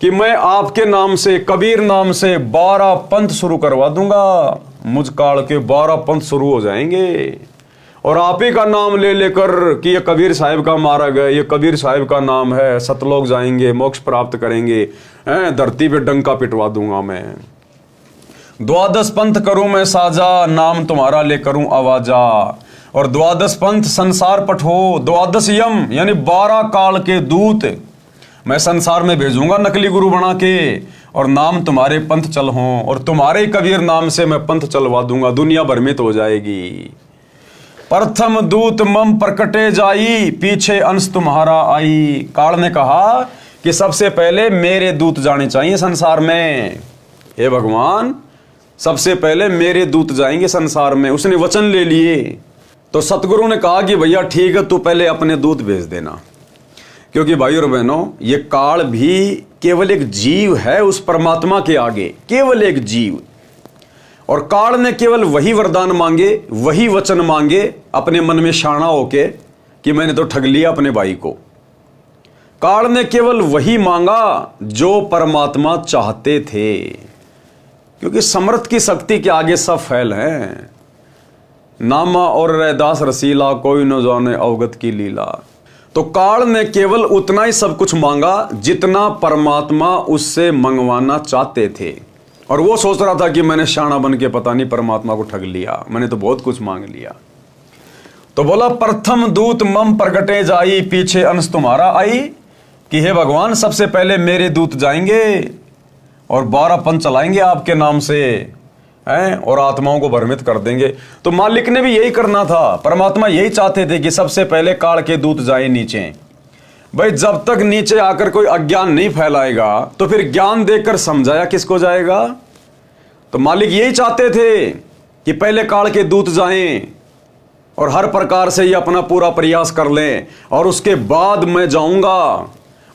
कि मैं आपके नाम से, कबीर नाम से 12 पंथ शुरू करवा दूंगा, मुझ काल के 12 पंथ शुरू हो जाएंगे। और आप ही का नाम ले लेकर कि ये कबीर साहिब का मार्ग है, ये कबीर साहिब का नाम है, सतलोक जाएंगे, मोक्ष प्राप्त करेंगे, धरती पे डंका पिटवा दूंगा मैं। 12 पंथ करूं मैं साजा, नाम तुम्हारा ले करूं आवाजा। और 12 पंथ संसार पठो, 12 यम यानी 12 काल के दूत मैं संसार में भेजूंगा नकली गुरु बना के, और नाम तुम्हारे पंथ चल हों, और तुम्हारे कबीर नाम से मैं पंथ चलवा दूंगा, दुनिया भ्रमित हो जाएगी। प्रथम दूत मम प्रकटे जाई, पीछे अंश तुम्हारा आई। काल ने कहा कि सबसे पहले मेरे दूत जाने चाहिए संसार में। हे भगवान, सबसे पहले मेरे दूत जाएंगे संसार में। उसने वचन ले लिए। तो सतगुरु ने कहा कि भैया ठीक है, तू पहले अपने दूत भेज देना, क्योंकि भाई और बहनों, ये काल भी केवल एक जीव है उस परमात्मा के आगे, केवल एक जीव। और काल ने केवल वही वरदान मांगे, वही वचन मांगे अपने मन में शाना होके कि मैंने तो ठग लिया अपने भाई को। काल ने केवल वही मांगा जो परमात्मा चाहते थे, क्योंकि समर्थ की शक्ति के आगे सब फैल हैं। नामा और रैदास रसीला, कोई न जाने अवगत की लीला। तो काल ने केवल उतना ही सब कुछ मांगा जितना परमात्मा उससे मंगवाना चाहते थे। और वो सोच रहा था कि मैंने शाना बन के पता नहीं परमात्मा को ठग लिया, मैंने तो बहुत कुछ मांग लिया। तो बोला प्रथम दूत मम प्रगटे जाई, पीछे अंश तुम्हारा आई। कि हे भगवान, सबसे पहले मेरे दूत जाएंगे और 12 पंथ चलाएंगे आपके नाम से हैं, और आत्माओं को भ्रमित कर देंगे। तो मालिक ने भी यही करना था, परमात्मा यही चाहते थे कि सबसे पहले काल के दूत जाए नीचे। भाई जब तक नीचे आकर कोई अज्ञान नहीं फैलाएगा तो फिर ज्ञान देकर समझाया किसको जाएगा। तो मालिक यही चाहते थे कि पहले काल के दूत जाएं और हर प्रकार से ये अपना पूरा प्रयास कर लें, और उसके बाद मैं जाऊंगा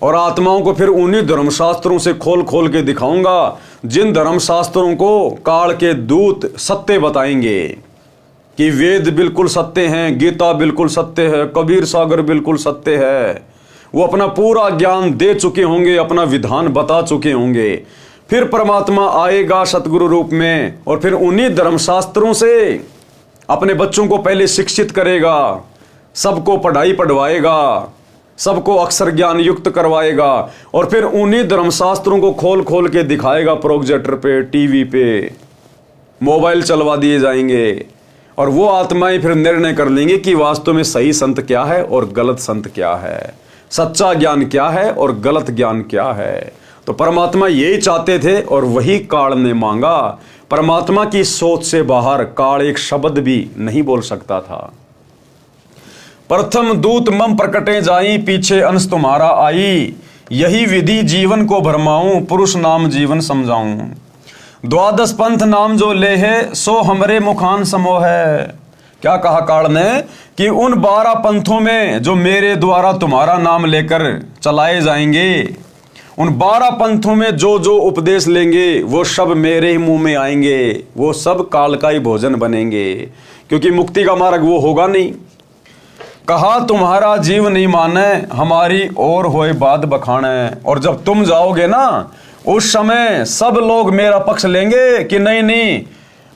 और आत्माओं को फिर उन्हीं धर्मशास्त्रों से खोल खोल के दिखाऊंगा जिन धर्मशास्त्रों को काल के दूत सत्य बताएंगे कि वेद बिल्कुल सत्य हैं, गीता बिल्कुल सत्य है, कबीर सागर बिल्कुल सत्य है। वो अपना पूरा ज्ञान दे चुके होंगे, अपना विधान बता चुके होंगे। फिर परमात्मा आएगा सतगुरु रूप में और फिर उन्हीं धर्मशास्त्रों से अपने बच्चों को पहले शिक्षित करेगा, सबको पढ़ाई पढ़वाएगा, सबको अक्षर ज्ञान युक्त करवाएगा, और फिर उन्हीं धर्मशास्त्रों को खोल खोल के दिखाएगा। प्रोजेक्टर पे, टीवी पे, मोबाइल चलवा दिए जाएंगे, और वो आत्माएं फिर निर्णय कर लेंगे कि वास्तव में सही संत क्या है और गलत संत क्या है, सच्चा ज्ञान क्या है और गलत ज्ञान क्या है। तो परमात्मा यही चाहते थे और वही काल ने मांगा। परमात्मा की सोच से बाहर काल एक शब्द भी नहीं बोल सकता था। प्रथम दूत मम प्रकटे जाई, पीछे अंश तुम्हारा आई। यही विधि जीवन को भरमाऊं, पुरुष नाम जीवन समझाऊं। 12 पंथ नाम जो ले है, सो हमरे मुखान समोह है। क्या कहा काल ने कि उन 12 पंथों में जो मेरे द्वारा तुम्हारा नाम लेकर चलाए जाएंगे, उन 12 पंथों में जो जो उपदेश लेंगे वो सब मेरे ही मुंह में आएंगे, वो सब काल का ही भोजन बनेंगे, क्योंकि मुक्ति का मार्ग वो होगा नहीं। कहा तुम्हारा जीव नहीं माने, हमारी और होए बात बखाने। और जब तुम जाओगे ना, उस समय सब लोग मेरा पक्ष लेंगे कि नहीं नहीं,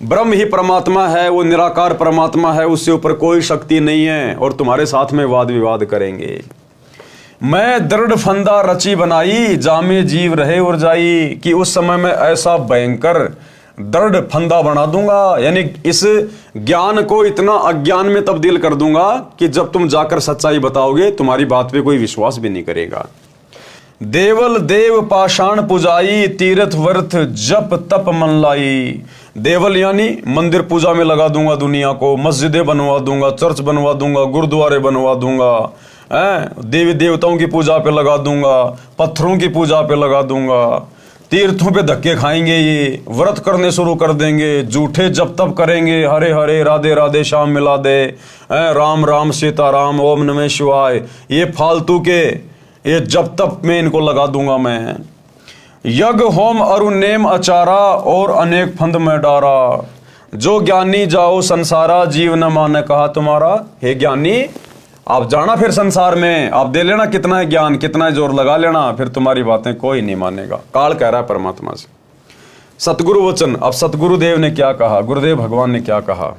ब्रह्म ही परमात्मा है, वो निराकार परमात्मा है, उससे ऊपर कोई शक्ति नहीं है, और तुम्हारे साथ में वाद विवाद करेंगे। मैं दृढ़ फंदा रची बनाई, जामे जीव रहे और जाई। कि उस समय में ऐसा भयंकर दृढ़ फंदा बना दूंगा, यानी इस ज्ञान को इतना अज्ञान में तब्दील कर दूंगा कि जब तुम जाकर सच्चाई बताओगे तुम्हारी बात पे कोई विश्वास भी नहीं करेगा। देवल देव पाषाण पुजाई, तीर्थ वर्थ जप तप मन लाई। देवल यानी मंदिर पूजा में लगा दूंगा दुनिया को, मस्जिदें बनवा दूंगा, चर्च बनवा दूंगा, गुरुद्वारे बनवा दूंगा, देवी देवताओं की पूजा पे लगा दूंगा, पत्थरों की पूजा पे लगा दूंगा, तीर्थों पे धक्के खाएंगे, ये व्रत करने शुरू कर देंगे, झूठे जप तप करेंगे, हरे हरे राधे राधे श्याम मिला दे, राम राम सीताराम ओम नमः शिवाय, ये फालतू के ये जप तप में इनको लगा दूंगा मैं। यज्ञ होम अरु नेम अचारा, और अनेक फंद में डारा। जो ज्ञानी जाओ संसारा, जीव न माने कहा तुम्हारा। हे ज्ञानी, आप जाना फिर संसार में, आप दे लेना कितना है ज्ञान, कितना है जोर लगा लेना, फिर तुम्हारी बातें कोई नहीं मानेगा। काल कह रहा है परमात्मा से। सतगुरु वचन। अब सतगुरुदेव ने क्या कहा, गुरुदेव भगवान ने क्या कहा,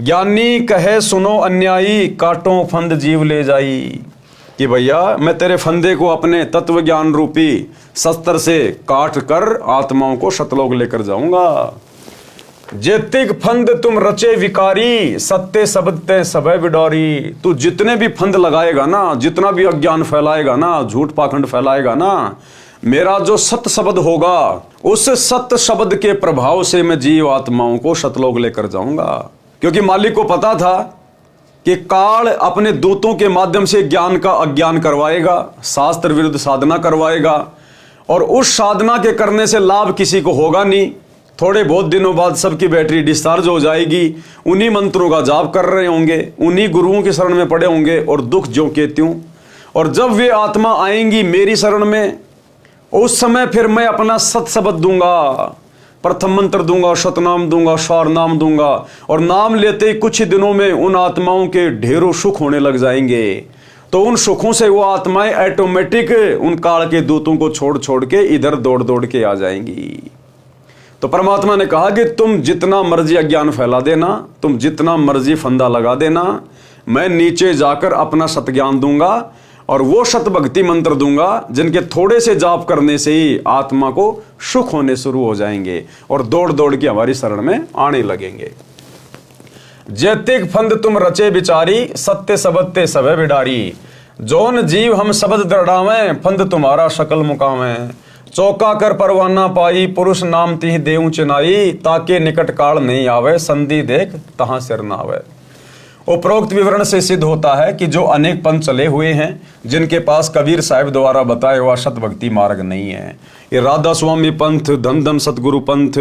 ज्ञानी कहे सुनो अन्यायी, काटो फंद जीव ले जाई। कि भैया मैं तेरे फंदे को अपने तत्व ज्ञान रूपी शस्त्र से काट कर आत्माओं को सतलोक लेकर जाऊंगा। जेतिक फंद तुम रचे विकारी, सत्य शब्द ते सबे बिडौरी। तू जितने भी फंद लगाएगा ना, जितना भी अज्ञान फैलाएगा ना, झूठ पाखंड फैलाएगा ना, मेरा जो सत्य शब्द होगा, उस सत्य शब्द के प्रभाव से मैं जीव आत्माओं को सतलोक लेकर जाऊंगा। क्योंकि मालिक को पता था कि काल अपने दूतों के माध्यम से ज्ञान का अज्ञान करवाएगा, शास्त्र विरुद्ध साधना करवाएगा, और उस साधना के करने से लाभ किसी को होगा नहीं। थोड़े बहुत दिनों बाद सबकी बैटरी डिस्चार्ज हो जाएगी, उन्हीं मंत्रों का जाप कर रहे होंगे, उन्हीं गुरुओं की शरण में पड़े होंगे, और दुख ज्यों के त्यों। और जब वे आत्मा आएंगी मेरी शरण में, उस समय फिर मैं अपना सत शब्द दूंगा, प्रथम मंत्र दूंगा, सतनाम दूंगा, स्वार नाम दूंगा, और नाम लेते ही कुछ ही दिनों में उन आत्माओं के ढेरों सुख होने लग जाएंगे। तो उन सुखों से वो आत्माएं ऑटोमेटिक उन काल के दूतों को छोड़ छोड़ के इधर दौड़ दौड़ के आ जाएंगी। तो परमात्मा ने कहा कि तुम जितना मर्जी अज्ञान फैला देना, तुम जितना मर्जी फंदा लगा देना, मैं नीचे जाकर अपना सतज्ञान दूंगा, और वो सत भक्ति मंत्र दूंगा जिनके थोड़े से जाप करने से ही आत्मा को सुख होने शुरू हो जाएंगे और दौड़ दौड़ के हमारी शरण में आने लगेंगे। जैतिक फंद तुम रचे बिचारी, सत्य शब्द ते सबे बिडारी। जौन जीव हम शब्द दृढ़ावें, फंद तुम्हारा सकल मुकावें। चौका कर परवाना पाई, पुरुष नाम तिह देऊ चिनाई। ताके निकट काल नहीं आवे, संधि देख तहां सिर न आवे। उपरोक्त विवरण से सिद्ध होता है कि जो अनेक पंथ चले हुए हैं, जिनके पास कबीर साहिब द्वारा बताया हुआ सत भक्ति मार्ग नहीं है, ये राधा स्वामी पंथ, धन धन सतगुरु पंथ,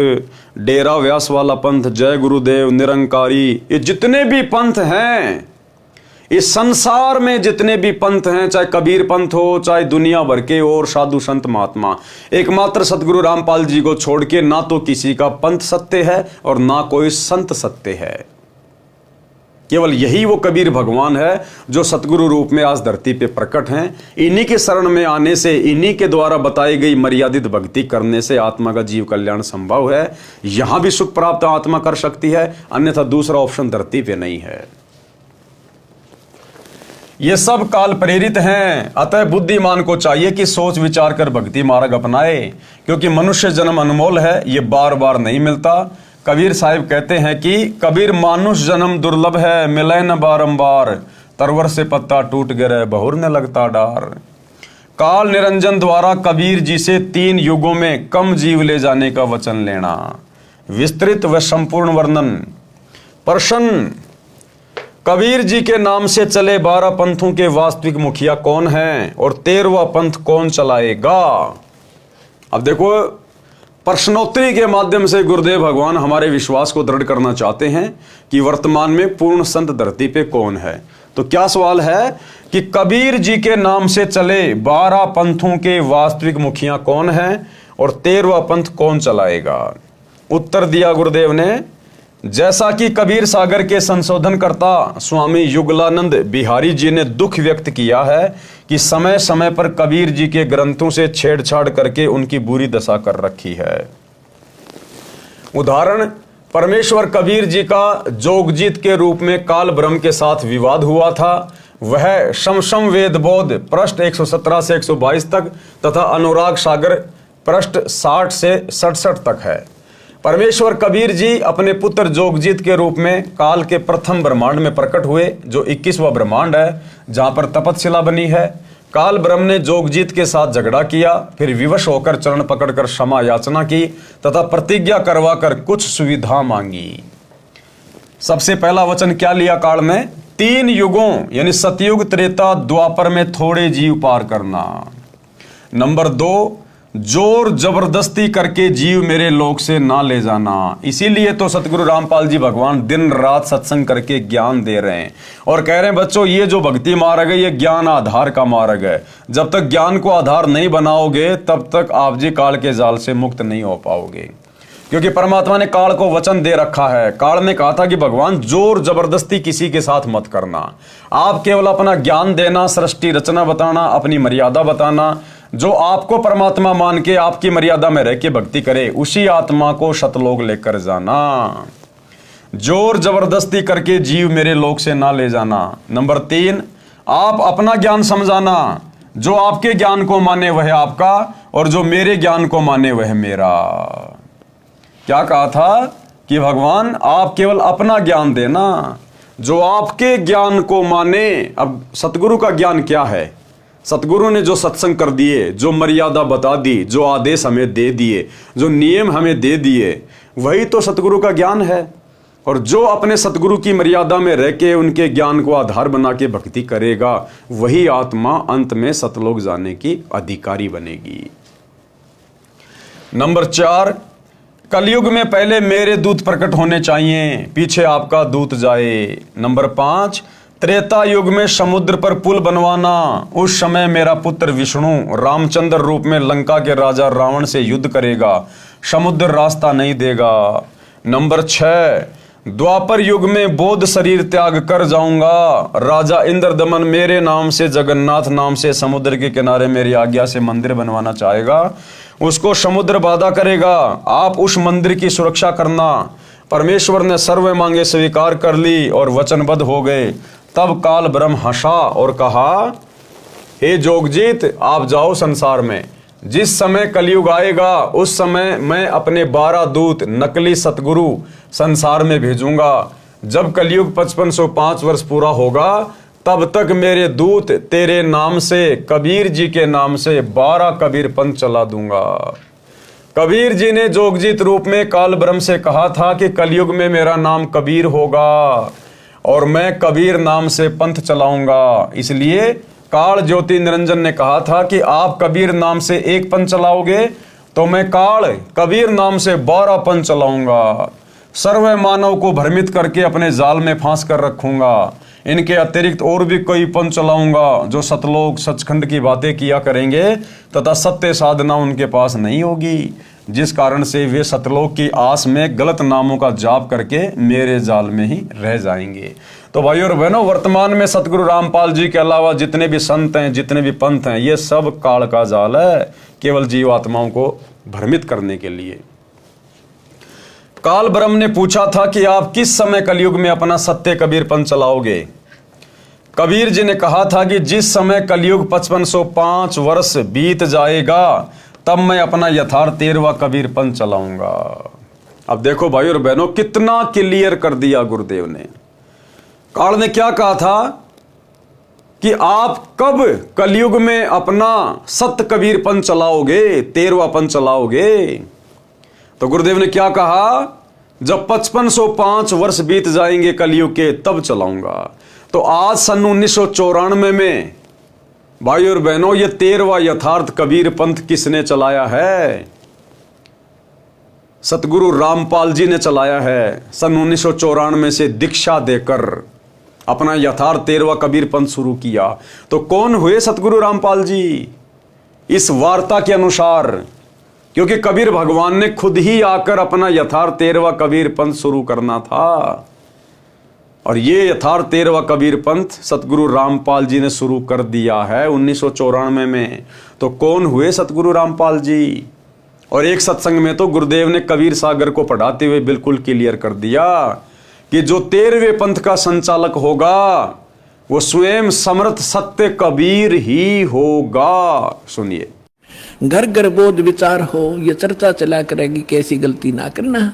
डेरा व्यास वाला पंथ, जय गुरुदेव, निरंकारी, ये जितने भी पंथ हैं, इस संसार में जितने भी पंथ हैं, चाहे कबीर पंथ हो, चाहे दुनिया भर के और साधु संत महात्मा, एकमात्र सतगुरु रामपाल जी को छोड़ के ना तो किसी का पंथ सत्य है और ना कोई संत सत्य है। केवल यही वो कबीर भगवान है जो सतगुरु रूप में आज धरती पे प्रकट हैं। इन्हीं के शरण में आने से, इन्हीं के द्वारा बताई गई मर्यादित भक्ति करने से आत्मा का जीव कल्याण संभव है। यहां भी सुख प्राप्त आत्मा कर सकती है, अन्यथा दूसरा ऑप्शन धरती पे नहीं है। ये सब काल प्रेरित हैं, अतः बुद्धिमान को चाहिए कि सोच विचार कर भक्ति मार्ग अपनाए, क्योंकि मनुष्य जन्म अनमोल है, ये बार बार नहीं मिलता। कबीर साहिब कहते हैं कि कबीर मानुष जन्म दुर्लभ है, मिले न बारंबार, तरवर से पत्ता टूट गिरे बहुर न लगता डार। काल निरंजन द्वारा कबीर जी से 3 युगों में कम जीव ले जाने का वचन लेना। विस्तृत व संपूर्ण वर्णन। प्रश्न, कबीर जी के नाम से चले 12 पंथों के वास्तविक मुखिया कौन हैं और 13वां पंथ कौन चलाएगा? अब देखो, प्रश्नोत्तरी के माध्यम से गुरुदेव भगवान हमारे विश्वास को दृढ़ करना चाहते हैं कि वर्तमान में पूर्ण संत धरती पे कौन है। तो क्या सवाल है कि कबीर जी के नाम से चले 12 पंथों के वास्तविक मुखिया कौन हैं और 13वां पंथ कौन चलाएगा? उत्तर दिया गुरुदेव ने, जैसा कि कबीर सागर के संशोधनकर्ता स्वामी युगलानंद बिहारी जी ने दुख व्यक्त किया है कि समय समय पर कबीर जी के ग्रंथों से छेड़छाड़ करके उनकी बुरी दशा कर रखी है। उदाहरण, परमेश्वर कबीर जी का जोगजीत के रूप में काल ब्रह्म के साथ विवाद हुआ था, वह शमशम वेद बोध पृष्ठ 117 से 122 तक तथा अनुराग सागर पृष्ठ 60 से 67 तक है। परमेश्वर कबीर जी अपने पुत्र जोगजीत के रूप में काल के प्रथम ब्रह्मांड में प्रकट हुए, जो 21वां ब्रह्मांड है, जहां पर तपतशिला बनी है। काल ब्रह्म ने जोगजीत के साथ झगड़ा किया, फिर विवश होकर चरण पकड़कर क्षमा याचना की तथा प्रतिज्ञा करवाकर कुछ सुविधा मांगी। सबसे पहला वचन क्या लिया काल ने? 3 युगों यानी सतयुग, त्रेता, द्वापर में थोड़े जीव पार करना। नंबर 2, जोर जबरदस्ती करके जीव मेरे लोक से ना ले जाना। इसीलिए तो सतगुरु रामपाल जी भगवान दिन रात सत्संग करके ज्ञान दे रहे हैं और कह रहे हैं, बच्चों ये जो भक्ति मार्ग है ये ज्ञान आधार का मार्ग है। जब तक ज्ञान को आधार नहीं बनाओगे तब तक आप जी काल के जाल से मुक्त नहीं हो पाओगे, क्योंकि परमात्मा ने काल को वचन दे रखा है। काल ने कहा था कि भगवान जोर जबरदस्ती किसी के साथ मत करना, आप केवल अपना ज्ञान देना, सृष्टि रचना बताना, अपनी मर्यादा बताना, जो आपको परमात्मा मान के आपकी मर्यादा में रह के भक्ति करे, उसी आत्मा को सतलोक लेकर जाना। जोर जबरदस्ती करके जीव मेरे लोक से ना ले जाना। नंबर 3, आप अपना ज्ञान समझाना। जो आपके ज्ञान को माने वह आपका, और जो मेरे ज्ञान को माने वह मेरा। क्या कहा था कि भगवान आप केवल अपना ज्ञान देना, जो आपके ज्ञान को माने। अब सतगुरु का ज्ञान क्या है? सतगुरु ने जो सत्संग कर दिए, जो मर्यादा बता दी, जो आदेश हमें दे दिए, जो नियम हमें दे दिए, वही तो सतगुरु का ज्ञान है। और जो अपने सतगुरु की मर्यादा में रह के उनके ज्ञान को आधार बना के भक्ति करेगा, वही आत्मा अंत में सतलोक जाने की अधिकारी बनेगी। नंबर 4, कलयुग में पहले मेरे दूत प्रकट होने चाहिए, पीछे आपका दूत जाए। नंबर 5, त्रेता युग में समुद्र पर पुल बनवाना। उस समय मेरा पुत्र विष्णु रामचंद्र रूप में लंका के राजा रावण से युद्ध करेगा, समुद्र रास्ता नहीं देगा। नंबर 6, द्वापर युग में बौद्ध शरीर त्याग कर जाऊंगा, राजा इंद्रदमन मेरे नाम से, जगन्नाथ नाम से समुद्र के किनारे मेरी आज्ञा से मंदिर बनवाना चाहेगा, उसको समुद्र बाधा करेगा। आप उस मंदिर की सुरक्षा करना। परमेश्वर ने सर्व मांगे स्वीकार कर ली और वचनबद्ध हो गए। तब काल ब्रह्म हंसा और कहा, हे जोगजीत, आप जाओ संसार में। जिस समय कलयुग आएगा उस समय मैं अपने 12 दूत नकली सतगुरु संसार में भेजूंगा। जब कलयुग 5505 वर्ष पूरा होगा, तब तक मेरे दूत तेरे नाम से, कबीर जी के नाम से 12 कबीर पंथ चला दूंगा। कबीर जी ने जोगजीत रूप में काल ब्रह्म से कहा था कि कलयुग में मेरा नाम कबीर होगा और मैं कबीर नाम से पंथ चलाऊंगा। इसलिए काल ज्योति निरंजन ने कहा था कि आप कबीर नाम से एक पंथ चलाओगे तो मैं काल कबीर नाम से 12 पंथ चलाऊंगा। सर्व मानव को भ्रमित करके अपने जाल में फांस कर रखूंगा। इनके अतिरिक्त और भी कई पंथ चलाऊंगा जो सतलोक सचखंड की बातें किया करेंगे तथा सत्य साधना उनके पास नहीं होगी, जिस कारण से वे सतलोक की आस में गलत नामों का जाप करके मेरे जाल में ही रह जाएंगे। तो भाइयों और बहनों, वर्तमान में सतगुरु रामपाल जी के अलावा जितने भी संत हैं, जितने भी पंथ हैं, ये सब काल का जाल है, केवल जीवात्माओं को भ्रमित करने के लिए। काल ब्रह्म ने पूछा था कि आप किस समय कलयुग में अपना सत्य कबीर पंथ चलाओगे। कबीर जी ने कहा था कि जिस समय कलयुग 5505 वर्ष बीत जाएगा तब मैं अपना यथार्थ 13वां कबीर पंथ चलाऊंगा। अब देखो भाई और बहनों, कितना क्लियर कर दिया गुरुदेव ने। काल ने क्या कहा था कि आप कब कलयुग में अपना सत्य कबीर पंथ चलाओगे, 13वां पंथ चलाओगे। तो गुरुदेव ने क्या कहा, जब 5505 वर्ष बीत जाएंगे कलयुग के तब चलाऊंगा। तो आज सन 1994 में भाई और बहनों, ये 13वां यथार्थ कबीर पंथ किसने चलाया है? सतगुरु रामपाल जी ने चलाया है। सन 1994 से दीक्षा देकर अपना यथार्थ 13वां कबीर पंथ शुरू किया। तो कौन हुए सतगुरु रामपाल जी? इस वार्ता के अनुसार, क्योंकि कबीर भगवान ने खुद ही आकर अपना यथार्थ 13वां कबीर पंथ शुरू करना था, और ये यथार्थ 13वां कबीर पंथ सतगुरु रामपाल जी ने शुरू कर दिया है 1994 में। तो कौन हुए सतगुरु रामपाल जी? और एक सत्संग में तो गुरुदेव ने कबीर सागर को पढ़ाते हुए बिल्कुल क्लियर कर दिया कि जो 13वें पंथ का संचालक होगा वो स्वयं समर्थ सत्य कबीर ही होगा। सुनिए, घर घर बोध विचार हो, ये चर्चा चला करेगी कैसी गलती ना करना,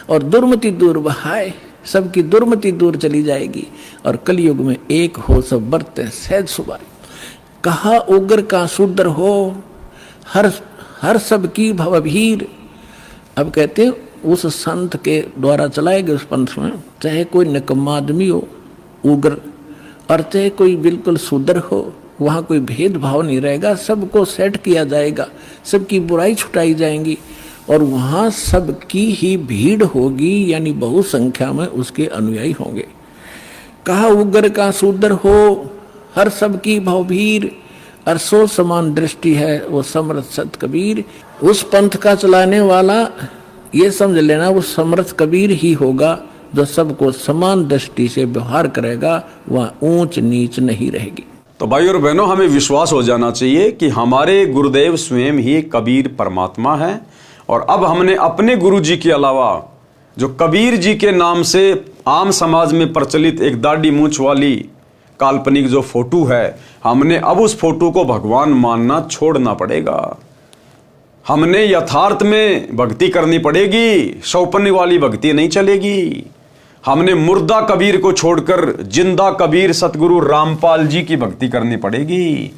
और दुर्मति दूर बहाए, सबकी दुर्मति दूर चली जाएगी, और कलयुग में एक हो सब बरते सहज सुबाई। कहा उग्र का शूद्र हो, हर सब की भवभीर। अब कहते हैं उस संत के द्वारा चलाए गए उस पंथ में चाहे कोई निकम्मा आदमी हो उग्र, और चाहे कोई बिल्कुल शूद्र हो, वहाँ कोई भेदभाव नहीं रहेगा, सबको सेट किया जाएगा, सबकी बुराई छुटाई जाएंगी, और वहाँ सबकी ही भीड़ होगी, यानी बहु संख्या में उसके अनुयायी होंगे। कहा उग्र का शूद्र हो, हर सबकी भवभीर, और सो समान दृष्टि है वो समर्थ सत कबीर। उस पंथ का चलाने वाला ये समझ लेना वो समर्थ कबीर ही होगा, जो सबको समान दृष्टि से व्यवहार करेगा, वहाँ ऊंच नीच नहीं रहेगी। तो भाई और बहनों, हमें विश्वास हो जाना चाहिए कि हमारे गुरुदेव स्वयं ही कबीर परमात्मा है। और अब हमने अपने गुरु जी के अलावा जो कबीर जी के नाम से आम समाज में प्रचलित एक दाढ़ी मूंछ वाली काल्पनिक जो फोटो है, हमने अब उस फोटो को भगवान मानना छोड़ना पड़ेगा। हमने यथार्थ में भक्ति करनी पड़ेगी, सौपन्य वाली भक्ति नहीं चलेगी। हमने मुर्दा कबीर को छोड़कर जिंदा कबीर सतगुरु रामपाल जी की भक्ति करनी पड़ेगी।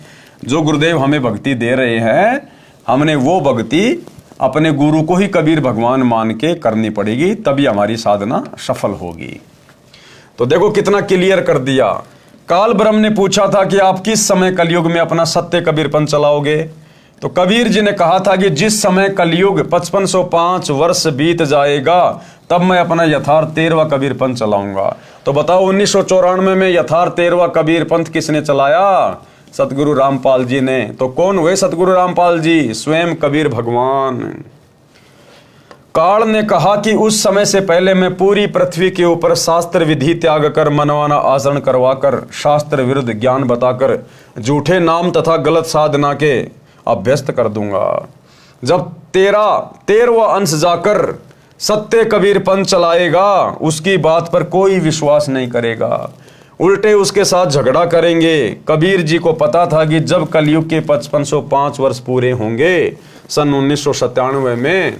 जो गुरुदेव हमें भक्ति दे रहे हैं, हमने वो भक्ति अपने गुरु को ही कबीर भगवान मान के करनी पड़ेगी, तभी हमारी साधना सफल होगी। तो देखो कितना क्लियर कर दिया। काल ब्रह्म ने पूछा था कि आप किस समय कलयुग में अपना सत्य कबीरपन चलाओगे। तो कबीर जी ने कहा था कि जिस समय कलयुग 5505 वर्ष बीत जाएगा, तब मैं अपना यथार्थ 13वां कबीरपंथ चलाऊंगा। तो बताओ 1994 में यथार्थ 13वां कबीरपंथ किसने चलाया? सतगुरु रामपाल जी ने। तो कौन हुए सतगुरु रामपाल जी? स्वयं कबीर भगवान। काल ने कहा कि उस समय से पहले मैं पूरी पृथ्वी के ऊपर शास्त्र विधि त्याग कर, मनवाना आचरण करवाकर, शास्त्र विरुद्ध ज्ञान बताकर, झूठे नाम तथा गलत साधना के अभ्यस्त कर दूंगा। जब 13वां अंश जाकर सत्य कबीरपंथ चलाएगा, उसकी बात पर कोई विश्वास नहीं करेगा, उल्टे उसके साथ झगड़ा करेंगे। कबीर जी को पता था कि जब कलयुग के 5505 वर्ष पूरे होंगे सन 1997 में,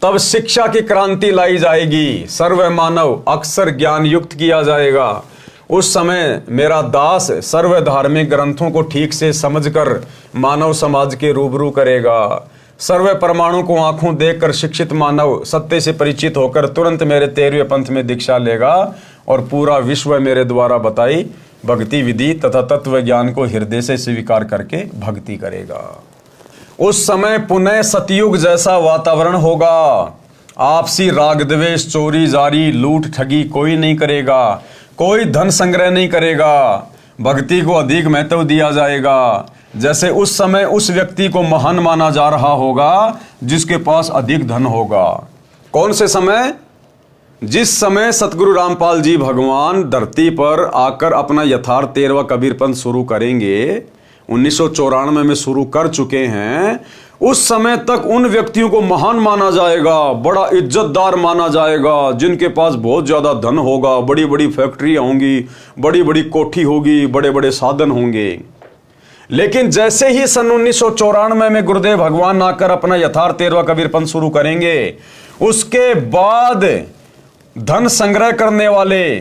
तब शिक्षा की क्रांति लाई जाएगी, सर्व मानव अक्षर ज्ञान युक्त किया जाएगा। उस समय मेरा दास सर्व धार्मिक ग्रंथों को ठीक से समझकर मानव समाज के रूबरू करेगा। सर्व परमाणु को आंखों देखकर शिक्षित मानव सत्य से परिचित होकर तुरंत मेरे 13वें पंथ में दीक्षा लेगा और पूरा विश्व मेरे द्वारा बताई भक्ति विधि तथा तत्व ज्ञान को हृदय से स्वीकार करके भक्ति करेगा। उस समय पुनः सतयुग जैसा वातावरण होगा। आपसी राग द्वेष, चोरी जारी, लूट ठगी कोई नहीं करेगा, कोई धन संग्रह नहीं करेगा, भक्ति को अधिक महत्व दिया जाएगा। जैसे उस समय उस व्यक्ति को महान माना जा रहा होगा जिसके पास अधिक धन होगा। कौन से समय? जिस समय सतगुरु रामपाल जी भगवान धरती पर आकर अपना यथार्थ 13वां कबीरपंथ शुरू करेंगे, 1994 में शुरू कर चुके हैं, उस समय तक उन व्यक्तियों को महान माना जाएगा, बड़ा इज्जतदार माना जाएगा, जिनके पास बहुत ज्यादा धन होगा, बड़ी बड़ी फैक्ट्रियां होंगी, बड़ी बड़ी कोठी होगी, बड़े बड़े साधन होंगे। लेकिन जैसे ही सन 1994 में गुरुदेव भगवान आकर अपना यथार्थ 13वां कबीरपंथ शुरू करेंगे, उसके बाद धन संग्रह करने वाले,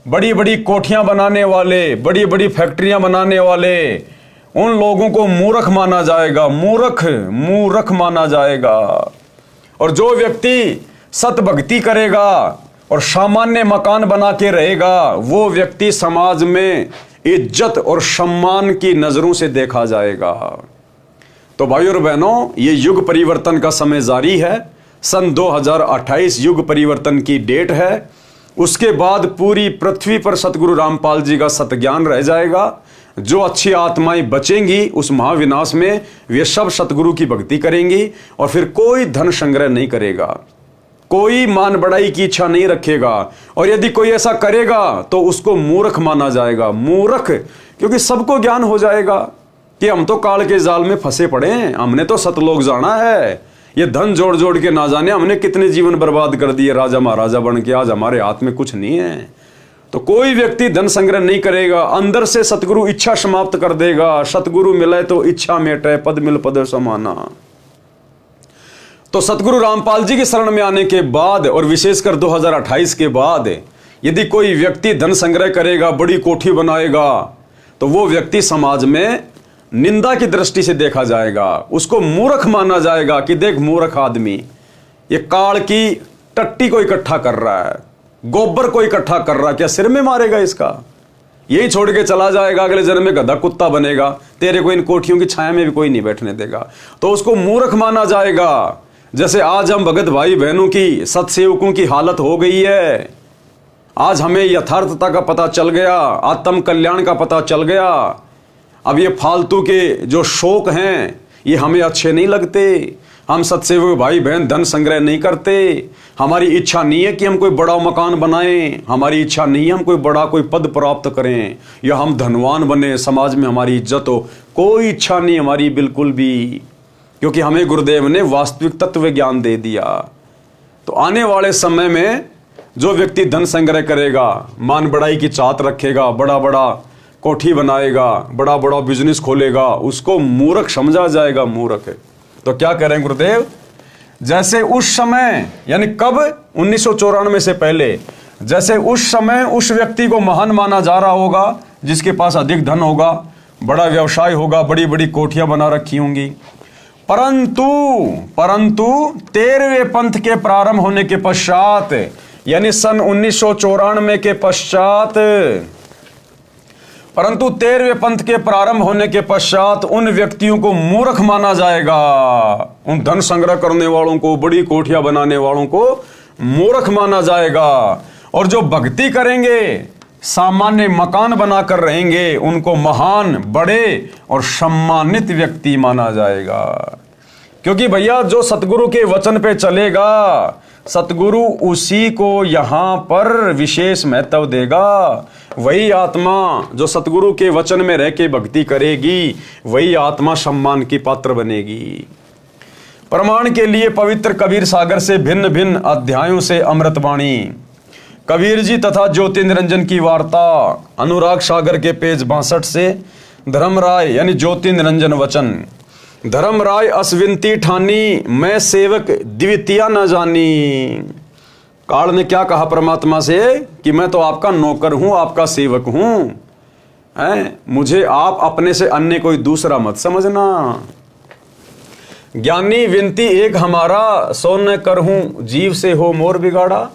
बड़ी बड़ी कोठियां बनाने वाले, बड़ी बड़ी फैक्ट्रियां बनाने वाले, उन लोगों को मूर्ख माना जाएगा, मूर्ख माना जाएगा। और जो व्यक्ति सत भक्ति करेगा और सामान्य मकान बना के रहेगा, वो व्यक्ति समाज में इज्जत और सम्मान की नजरों से देखा जाएगा। तो भाई और बहनों, ये युग परिवर्तन का समय जारी है। सन 2028 युग परिवर्तन की डेट है। उसके बाद पूरी पृथ्वी पर सतगुरु रामपाल जी का सतज्ञान रह जाएगा। जो अच्छी आत्माएं बचेंगी उस महाविनाश में, वे सब सतगुरु की भक्ति करेंगी और फिर कोई धन संग्रह नहीं करेगा, कोई मान बढ़ाई की इच्छा नहीं रखेगा। और यदि कोई ऐसा करेगा तो उसको मूर्ख माना जाएगा। मूर्ख क्योंकि सबको ज्ञान हो जाएगा कि हम तो काल के जाल में फंसे पड़े हैं, हमने तो सतलोक जाना है। ये धन जोड़ जोड़ के ना जाने हमने कितने जीवन बर्बाद कर दिए राजा महाराजा बन के, आज हमारे हाथ में कुछ नहीं है। तो कोई व्यक्ति धन संग्रह नहीं करेगा, अंदर से सतगुरु इच्छा समाप्त कर देगा। सतगुरु मिले तो इच्छा मेटे, पद मिल पद समाना। तो सतगुरु रामपाल जी की शरण में आने के बाद और विशेषकर 2028 के बाद यदि कोई व्यक्ति धन संग्रह करेगा, बड़ी कोठी बनाएगा, तो वो व्यक्ति समाज में निंदा की दृष्टि से देखा जाएगा। उसको मूर्ख माना जाएगा कि देख मूर्ख आदमी, ये काल की टट्टी को इकट्ठा कर रहा है, गोबर को इकट्ठा कर रहा है, क्या सिर में मारेगा इसका? यही छोड़ के चला जाएगा, अगले जन्म में गधा कुत्ता बनेगा, तेरे को इन कोठियों की छाया में भी कोई नहीं बैठने देगा। तो उसको मूर्ख माना जाएगा। जैसे आज हम भगत भाई बहनों की, सत्सेवकों की हालत हो गई है। आज हमें यथार्थता का पता चल गया, आत्म कल्याण का पता चल गया। अब ये फालतू के जो शौक हैं ये हमें अच्छे नहीं लगते। हम सत्सेवक भाई बहन धन संग्रह नहीं करते। हमारी इच्छा नहीं है कि हम कोई बड़ा मकान बनाएं, हमारी इच्छा नहीं है हम कोई बड़ा कोई पद प्राप्त करें या हम धनवान बने, समाज में हमारी इज्जत हो। कोई इच्छा नहीं हमारी बिल्कुल भी, क्योंकि हमें गुरुदेव ने वास्तविक तत्व ज्ञान दे दिया। तो आने वाले समय में जो व्यक्ति धन संग्रह करेगा, मान बढ़ाई की चाहत रखेगा, बड़ा बड़ा कोठी बनाएगा, बड़ा बड़ा बिजनेस खोलेगा, उसको मूर्ख समझा जाएगा, मूर्ख है। तो क्या करें गुरुदेव, जैसे उस समय यानी कब 1994 से पहले, जैसे उस समय उस व्यक्ति को महान माना जा रहा होगा जिसके पास अधिक धन होगा, बड़ा व्यवसाय होगा, बड़ी बड़ी कोठियां बना रखी होंगी। परंतु 13वें पंथ के प्रारंभ होने के पश्चात यानी सन 1994 के पश्चात, परंतु 13वें पंथ के प्रारंभ होने के पश्चात उन व्यक्तियों को मूर्ख माना जाएगा। उन धन संग्रह करने वालों को, बड़ी कोठियां बनाने वालों को मूर्ख माना जाएगा। और जो भक्ति करेंगे, सामान्य मकान बनाकर रहेंगे, उनको महान, बड़े और सम्मानित व्यक्ति माना जाएगा। क्योंकि भैया जो सतगुरु के वचन पे चलेगा, सतगुरु उसी को यहां पर विशेष महत्व देगा। वही आत्मा जो सतगुरु के वचन में रह के भक्ति करेगी, वही आत्मा सम्मान की पात्र बनेगी। प्रमाण के लिए पवित्र कबीर सागर से भिन्न भिन्न अध्यायों से अमृतवाणी, कबीर जी तथा ज्योति निरंजन की वार्ता, अनुराग सागर के पेज 62 से धर्मराय यानी ज्योति निरंजन वचन, धर्मराय असविनती ठानी, मैं सेवक द्वितीय न जानी। काल ने क्या कहा परमात्मा से कि मैं तो आपका नौकर हूं, आपका सेवक हूं, हैं, मुझे आप अपने से अन्य कोई दूसरा मत समझना। ज्ञानी विनती एक हमारा, सो न करहूं जीव से हो मोर बिगाड़ा।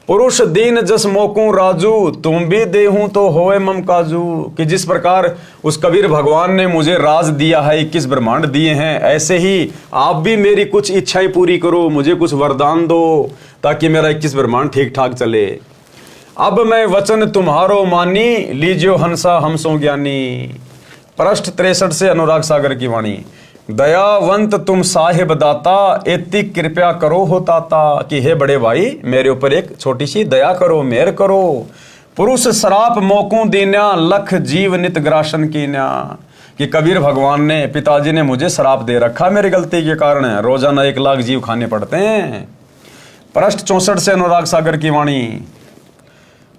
पुरुष दीन जस मोकू राजू, तुम भी देहूं तो होए मम काजू। कि जिस प्रकार उस कबीर भगवान ने मुझे राज दिया है, 21 ब्रह्मांड दिए हैं, ऐसे ही आप भी मेरी कुछ इच्छाएं पूरी करो, मुझे कुछ वरदान दो ताकि मेरा 21 ब्रह्मांड ठीक ठाक चले। अब मैं वचन तुम्हारो मानी, लीजियो हंसा हमसो ज्ञानी। पृष्ठ 63 से अनुराग सागर की वाणी, दयावंत तुम साहिब दाता, इतनी कृपया करो हो ताता। कि हे बड़े भाई, मेरे ऊपर एक छोटी सी दया करो, मेहर करो। पुरुष शराप मोकू दीन्या, लख जीव नित ग्रासन कीन्या। कि कबीर भगवान ने, पिताजी ने मुझे शराप दे रखा मेरी गलती के कारण, रोजाना 1 लाख जीव खाने पड़ते हैं। पृष्ठ 64 से अनुराग सागर की वाणी,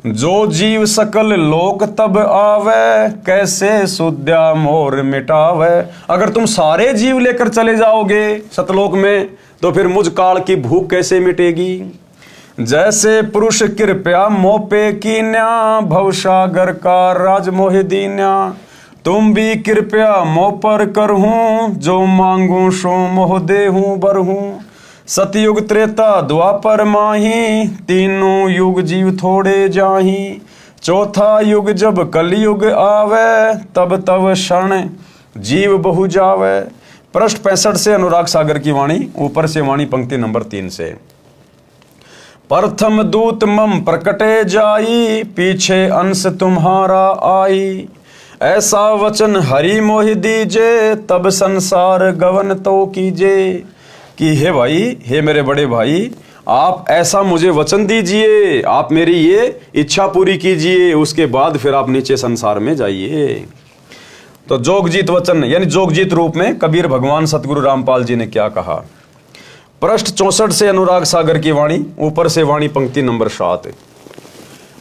जो जीव सकल लोक तब आवे, कैसे सुद्या मोर मिटावे। अगर तुम सारे जीव लेकर चले जाओगे सतलोक में, तो फिर मुझ काल की भूख कैसे मिटेगी। जैसे पुरुष कृपया मोपे कीन्या, भवसागर का राज मोहि दीन्या। तुम भी कृपया मो पर करहूं, जो मांगू सो मोह देहूं बरहूं। सतयुग त्रेता द्वापर माही, तीनों युग जीव थोड़े जाही। चौथा युग जब कलयुग आवे, तब तब क्षण जीव बहु जावे। पृष्ठ 65 से अनुराग सागर की वाणी, ऊपर से वाणी पंक्ति नंबर 3 से। प्रथम दूत मम प्रकटे जाई, पीछे अंश तुम्हारा आई। ऐसा वचन हरि मोहि दीजे, तब संसार गवन तो कीजे। कि हे भाई, हे मेरे बड़े भाई, आप ऐसा मुझे वचन दीजिए, आप मेरी ये इच्छा पूरी कीजिए, उसके बाद फिर आप नीचे संसार में जाइए। तो जोगजीत वचन यानी जोगजीत रूप में कबीर भगवान सतगुरु रामपाल जी ने क्या कहा। पृष्ठ 64 से अनुराग सागर की वाणी, ऊपर से वाणी पंक्ति नंबर 7।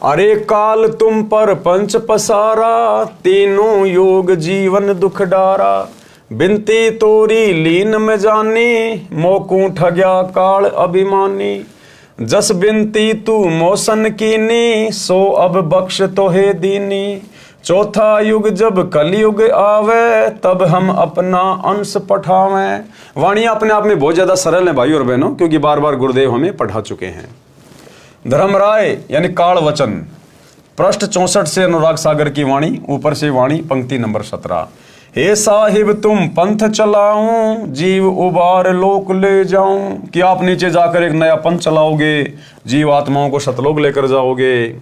अरे काल तुम पर पंच पसारा, तीनों योग जीवन दुख डारा। बिनती तोरी लीन में जानी, मोकू ठग्या काल अभिमानी। जस बिनती तू मोसन कीनी, सो अब बख्श तोहे दीनी। चौथा युग जब कलयुग आवे, तब हम अपना अंश पठावें। वाणी अपने आप में बहुत ज्यादा सरल है भाई और बहनों, क्योंकि बार बार गुरुदेव हमें पढ़ा चुके हैं। धर्मराय यानी काल वचन, पृष्ठ 64 से अनुराग सागर की वाणी, ऊपर से वाणी पंक्ति नंबर 17। हे साहिब तुम पंथ चलाऊं, जीव उबार लोक ले जाऊं। कि आप नीचे जाकर एक नया पंथ चलाओगे, जीव आत्माओं को सतलोक लेकर जाओगे।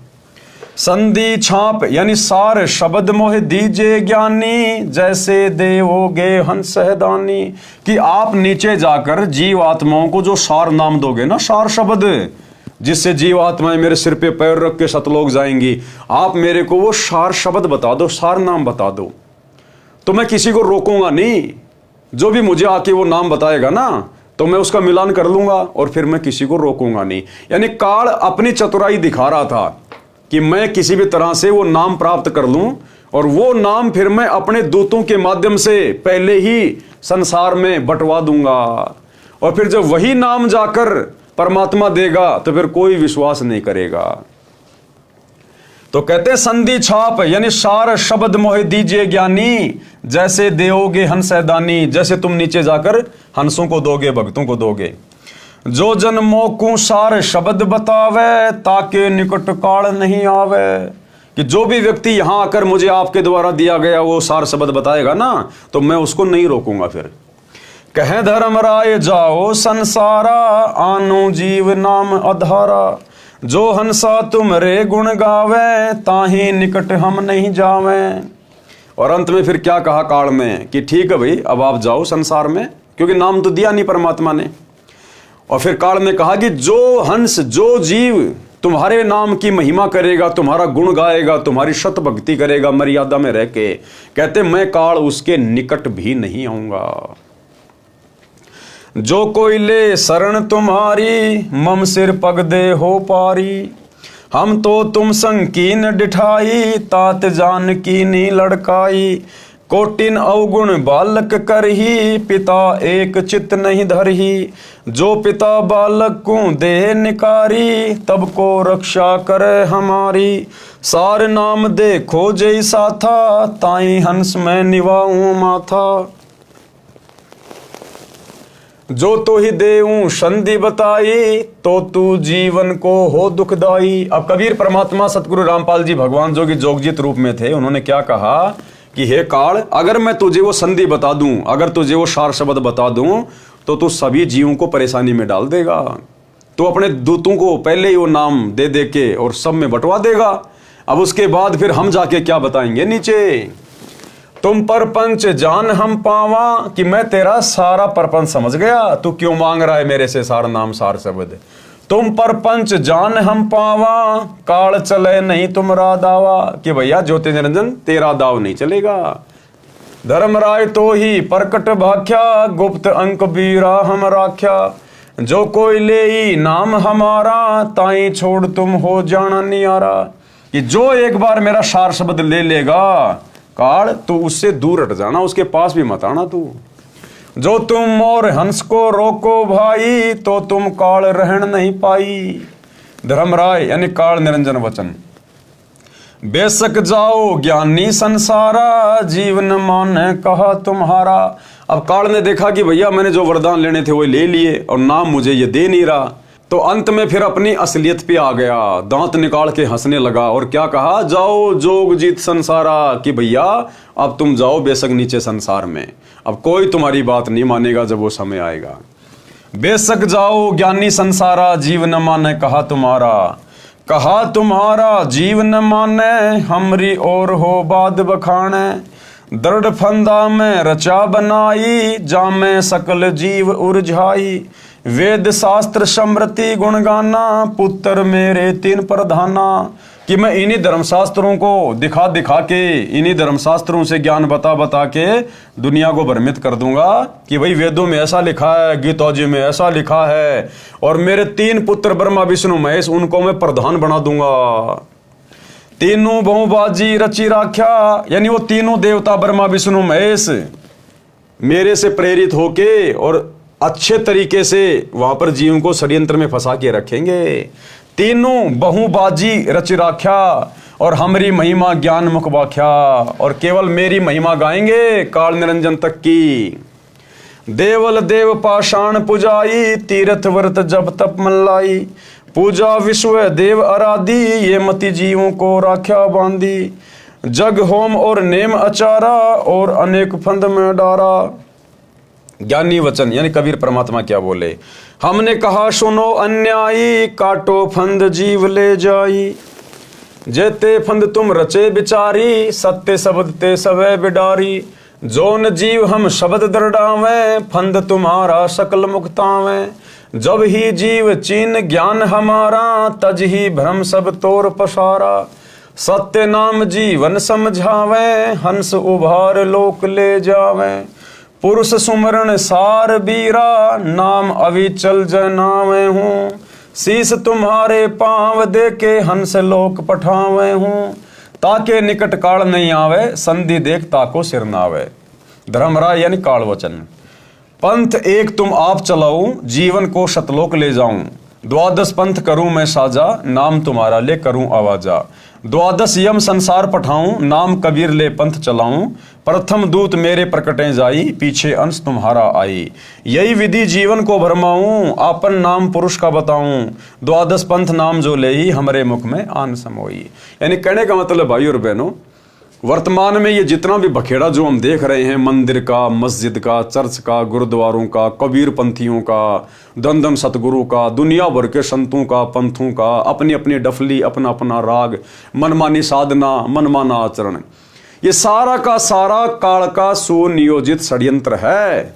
संधि छाप यानी सार शब्द मोह दीजे ज्ञानी, जैसे देवोगे हंस दानी। कि आप नीचे जाकर जीव आत्माओं को जो सार नाम दोगे ना, सार शब्द, जिससे जीव आत्माएं मेरे सिर पे पैर रख के सतलोक जाएंगी, आप मेरे को वो सार शब्द बता दो, सार नाम बता दो, तो मैं किसी को रोकूंगा नहीं। जो भी मुझे आके वो नाम बताएगा ना, तो मैं उसका मिलान कर लूंगा और फिर मैं किसी को रोकूंगा नहीं। यानी काल अपनी चतुराई दिखा रहा था कि मैं किसी भी तरह से वो नाम प्राप्त कर लूं, और वो नाम फिर मैं अपने दूतों के माध्यम से पहले ही संसार में बंटवा दूंगा। और फिर जब वही नाम जाकर परमात्मा देगा तो फिर कोई विश्वास नहीं करेगा। तो कहते संधि छाप यानी सार शब्द मोह दीजिए ज्ञानी, जैसे देओगे हंस दानी। जैसे तुम नीचे जाकर हंसों को दोगे, भक्तों को दोगे। जो जन मोकू सार शब्द बतावे, ताके निकट काल नहीं आवे। कि जो भी व्यक्ति यहां आकर मुझे आपके द्वारा दिया गया वो सार शब्द बताएगा ना, तो मैं उसको नहीं रोकूंगा। फिर कहे धर्मराय जाओ संसारा, आनो जीव नाम अधारा। जो हंसा तुमरे गुण गावे, ताही निकट हम नहीं जावे। और अंत में फिर क्या कहा काल में कि ठीक है भाई, अब आप जाओ संसार में, क्योंकि नाम तो दिया नहीं परमात्मा ने। और फिर काल ने कहा कि जो हंस, जो जीव तुम्हारे नाम की महिमा करेगा, तुम्हारा गुण गाएगा, तुम्हारी शत भक्ति करेगा मर्यादा में रह के, कहते मैं काल उसके निकट भी नहीं आऊंगा। जो कोई ले शरण तुम्हारी, मम सिर पग दे हो पारी। हम तो तुम संकीन डिठाई, तात जान की नी लड़काई। कोटिन अवगुण बालक करही, पिता एक चित नहीं धरही। जो पिता बालक को दे निकारी, तब को रक्षा करे हमारी। सार नाम देखो जैसा था, ताई हंस में निवाऊं माथा। जो तो ही देऊं संधि बताई, तो तू जीवन को हो दुखदाई। अब कबीर परमात्मा सतगुरु रामपाल जी भगवान जो कि जोगजित रूप में थे, उन्होंने क्या कहा कि हे काल, अगर मैं तुझे वो संधि बता दूं, अगर तुझे वो सार शब्द बता दूं, तो तू सभी जीवों को परेशानी में डाल देगा। तो अपने दूतों को पहले ही वो नाम दे दे के और सब में बंटवा देगा। अब उसके बाद फिर हम जाके क्या बताएंगे नीचे। तुम परपंच जान हम पावा, कि मैं तेरा सारा परपंच समझ गया, तू क्यों मांग रहा है मेरे से सार नाम सार शब्द। तुम परपंच जान हम पावा, काल चले नहीं तुम्हारा दावा। कि भैया ज्योति निरंजन तेरा दाव नहीं चलेगा। धर्मराय तो ही प्रकट भाख्या, गुप्त अंक बीरा हम राख्या। जो कोई ले ही नाम हमारा, ताई छोड़ तुम हो जाना नियारा। कि जो एक बार मेरा सार शब्द ले लेगा काल, तो उससे दूर हट जाना, उसके पास भी मत आना तू। जो तुम और हंस को रोको भाई, तो तुम काल रहन नहीं पाई। धर्मराय यानी काल निरंजन वचन। बेशक जाओ ज्ञानी संसारा, जीवन माने कहा तुम्हारा। अब काल ने देखा कि भैया मैंने जो वरदान लेने थे वो ले लिए और नाम मुझे ये दे नहीं रहा, तो अंत में फिर अपनी असलियत पे आ गया, दांत निकाल के हंसने लगा और क्या कहा, जाओ जोग जीत संसारा। कि भैया अब तुम जाओ बेशक नीचे संसार में, अब कोई तुम्हारी बात नहीं मानेगा जब वो समय आएगा। बेशक जाओ ज्ञानी संसारा, जीव न माने कहा तुम्हारा। कहा तुम्हारा जीव न माने, हमरी और हो बाद बखाने। दृढ़ फंदा में रचा बनाई, जामे सकल जीव उर्झाई। वेद शास्त्र समृति गुण गाना, पुत्र मेरे तीन प्रधाना। कि मैं इन्हीं धर्मशास्त्रों को दिखा दिखा के, इन्हीं धर्मशास्त्रों से ज्ञान बता बता के दुनिया को भ्रमित कर दूंगा कि भाई वेदों में ऐसा लिखा है, गीता जी में ऐसा लिखा है, और मेरे तीन पुत्र ब्रह्मा विष्णु महेश, उनको मैं प्रधान बना दूंगा। तीनों बहुबाजी रची राख्या, यानी वो तीनों देवता ब्रह्मा विष्णु महेश मेरे से प्रेरित होके और अच्छे तरीके से वहां पर जीवों को षड्यंत्र में फंसा के रखेंगे। तीनों बहुबाजी रच राख्या और हमारी महिमा ज्ञान मुख वाख्या, और केवल मेरी महिमा गाएंगे काल निरंजन तक की। देवल देव पाषाण पुजाई, तीर्थ व्रत जब तप मल्लाई। पूजा विश्व देव आराधी, ये मति जीवों को राख्या बांधी। जग होम और नेम अचारा, और अनेक फंद में डारा। ज्ञानी वचन यानी कबीर परमात्मा क्या बोले, हमने कहा सुनो अन्यायी, काटो फंद जीव ले जाई। जेते फंद तुम रचे बिचारी, सत्य शब्द ते सवै बिडारी। जोन जीव हम शब्द दरडावे, फंद तुम्हारा सकल मुक्तावे। जब ही जीव चीन ज्ञान हमारा, तज ही भ्रम सब तोर पसारा। सत्य नाम जीवन समझावे, हंस उभार लोक ले जावे। पुरुष सुमरण सार बीरा, नाम अविचल जनावे हूँ। शीस तुम्हारे पांव देके, हंस लोक पठावे हूँ। ताके निकट काल नहीं आवे, संधि देख ताको सिर नावे। धर्मराय यानी काल वचन। पंथ एक तुम आप चलाऊं, जीवन को शतलोक ले जाऊं। द्वादश पंथ करूं मैं साजा, नाम तुम्हारा ले करूं आवाजा। द्वादश यम संसार पठाऊं, नाम कबीर ले पंथ चलाऊं। प्रथम दूत मेरे प्रकटें जाई, पीछे अंश तुम्हारा आई। यही विधि जीवन को भरमाऊं, आपन नाम पुरुष का बताऊं। द्वादश पंथ नाम जो ले ही, हमरे मुख में आन समोई। यानी कहने का मतलब भाई और बहनों, वर्तमान में ये जितना भी बखेड़ा जो हम देख रहे हैं, मंदिर का, मस्जिद का, चर्च का, गुरुद्वारों का, कबीर पंथियों का, दमदम सतगुरु का, दुनिया भर के संतों का, पंथों का, अपनी अपनी डफली, अपना अपना राग, मनमानी साधना, मनमाना आचरण, ये सारा का सारा काल का सुनियोजित षड्यंत्र है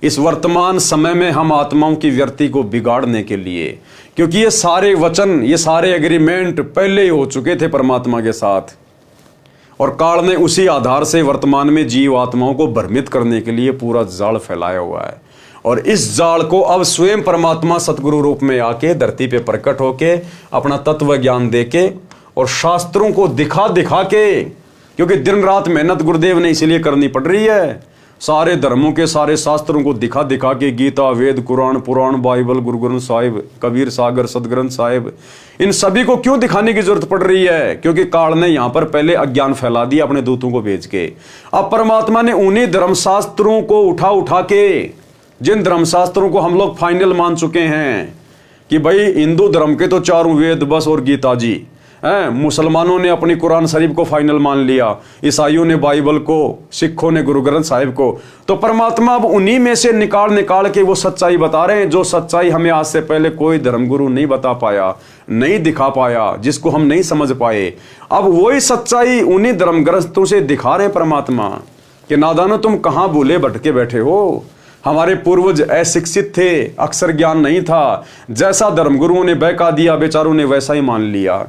इस वर्तमान समय में हम आत्माओं की व्यक्ति को बिगाड़ने के लिए। क्योंकि ये सारे वचन, ये सारे एग्रीमेंट पहले ही हो चुके थे परमात्मा के साथ, और काल ने उसी आधार से वर्तमान में जीव आत्माओं को भ्रमित करने के लिए पूरा जाल फैलाया हुआ है। और इस जाल को अब स्वयं परमात्मा सतगुरु रूप में आके धरती पे प्रकट होके अपना तत्व ज्ञान देके और शास्त्रों को दिखा दिखा के, क्योंकि दिन रात मेहनत गुरुदेव ने इसीलिए करनी पड़ रही है, सारे धर्मों के सारे शास्त्रों को दिखा दिखा के, गीता, वेद, कुरान, पुराण, बाइबल, गुरु ग्रंथ साहिब, कबीर सागर, सदग्रंथ साहिब, इन सभी को क्यों दिखाने की जरूरत पड़ रही है? क्योंकि काल ने यहां पर पहले अज्ञान फैला दिया अपने दूतों को भेज के। अब परमात्मा ने उन्हीं धर्मशास्त्रों को उठा उठा के, जिन धर्मशास्त्रों को हम लोग फाइनल मान चुके हैं कि भाई हिंदू धर्म के तो चारों वेद बस और गीता जी हैं, मुसलमानों ने अपनी कुरान शरीफ को फाइनल मान लिया, ईसाइयों ने बाइबल को, सिखों ने गुरु ग्रंथ साहिब को, तो परमात्मा अब उन्हीं में से निकाल निकाल के वो सच्चाई बता रहे हैं, जो सच्चाई हमें आज से पहले कोई धर्मगुरु नहीं बता पाया, नहीं दिखा पाया, जिसको हम नहीं समझ पाए। अब वही सच्चाई उन्हीं धर्म ग्रंथों से दिखा रहे हैं परमात्मा कि नादानो तुम कहाँ भूले भटके बैठे हो। हमारे पूर्वज अशिक्षित थे, अक्षर ज्ञान नहीं था, जैसा धर्मगुरुओं ने बहका दिया बेचारों ने वैसा ही मान लिया।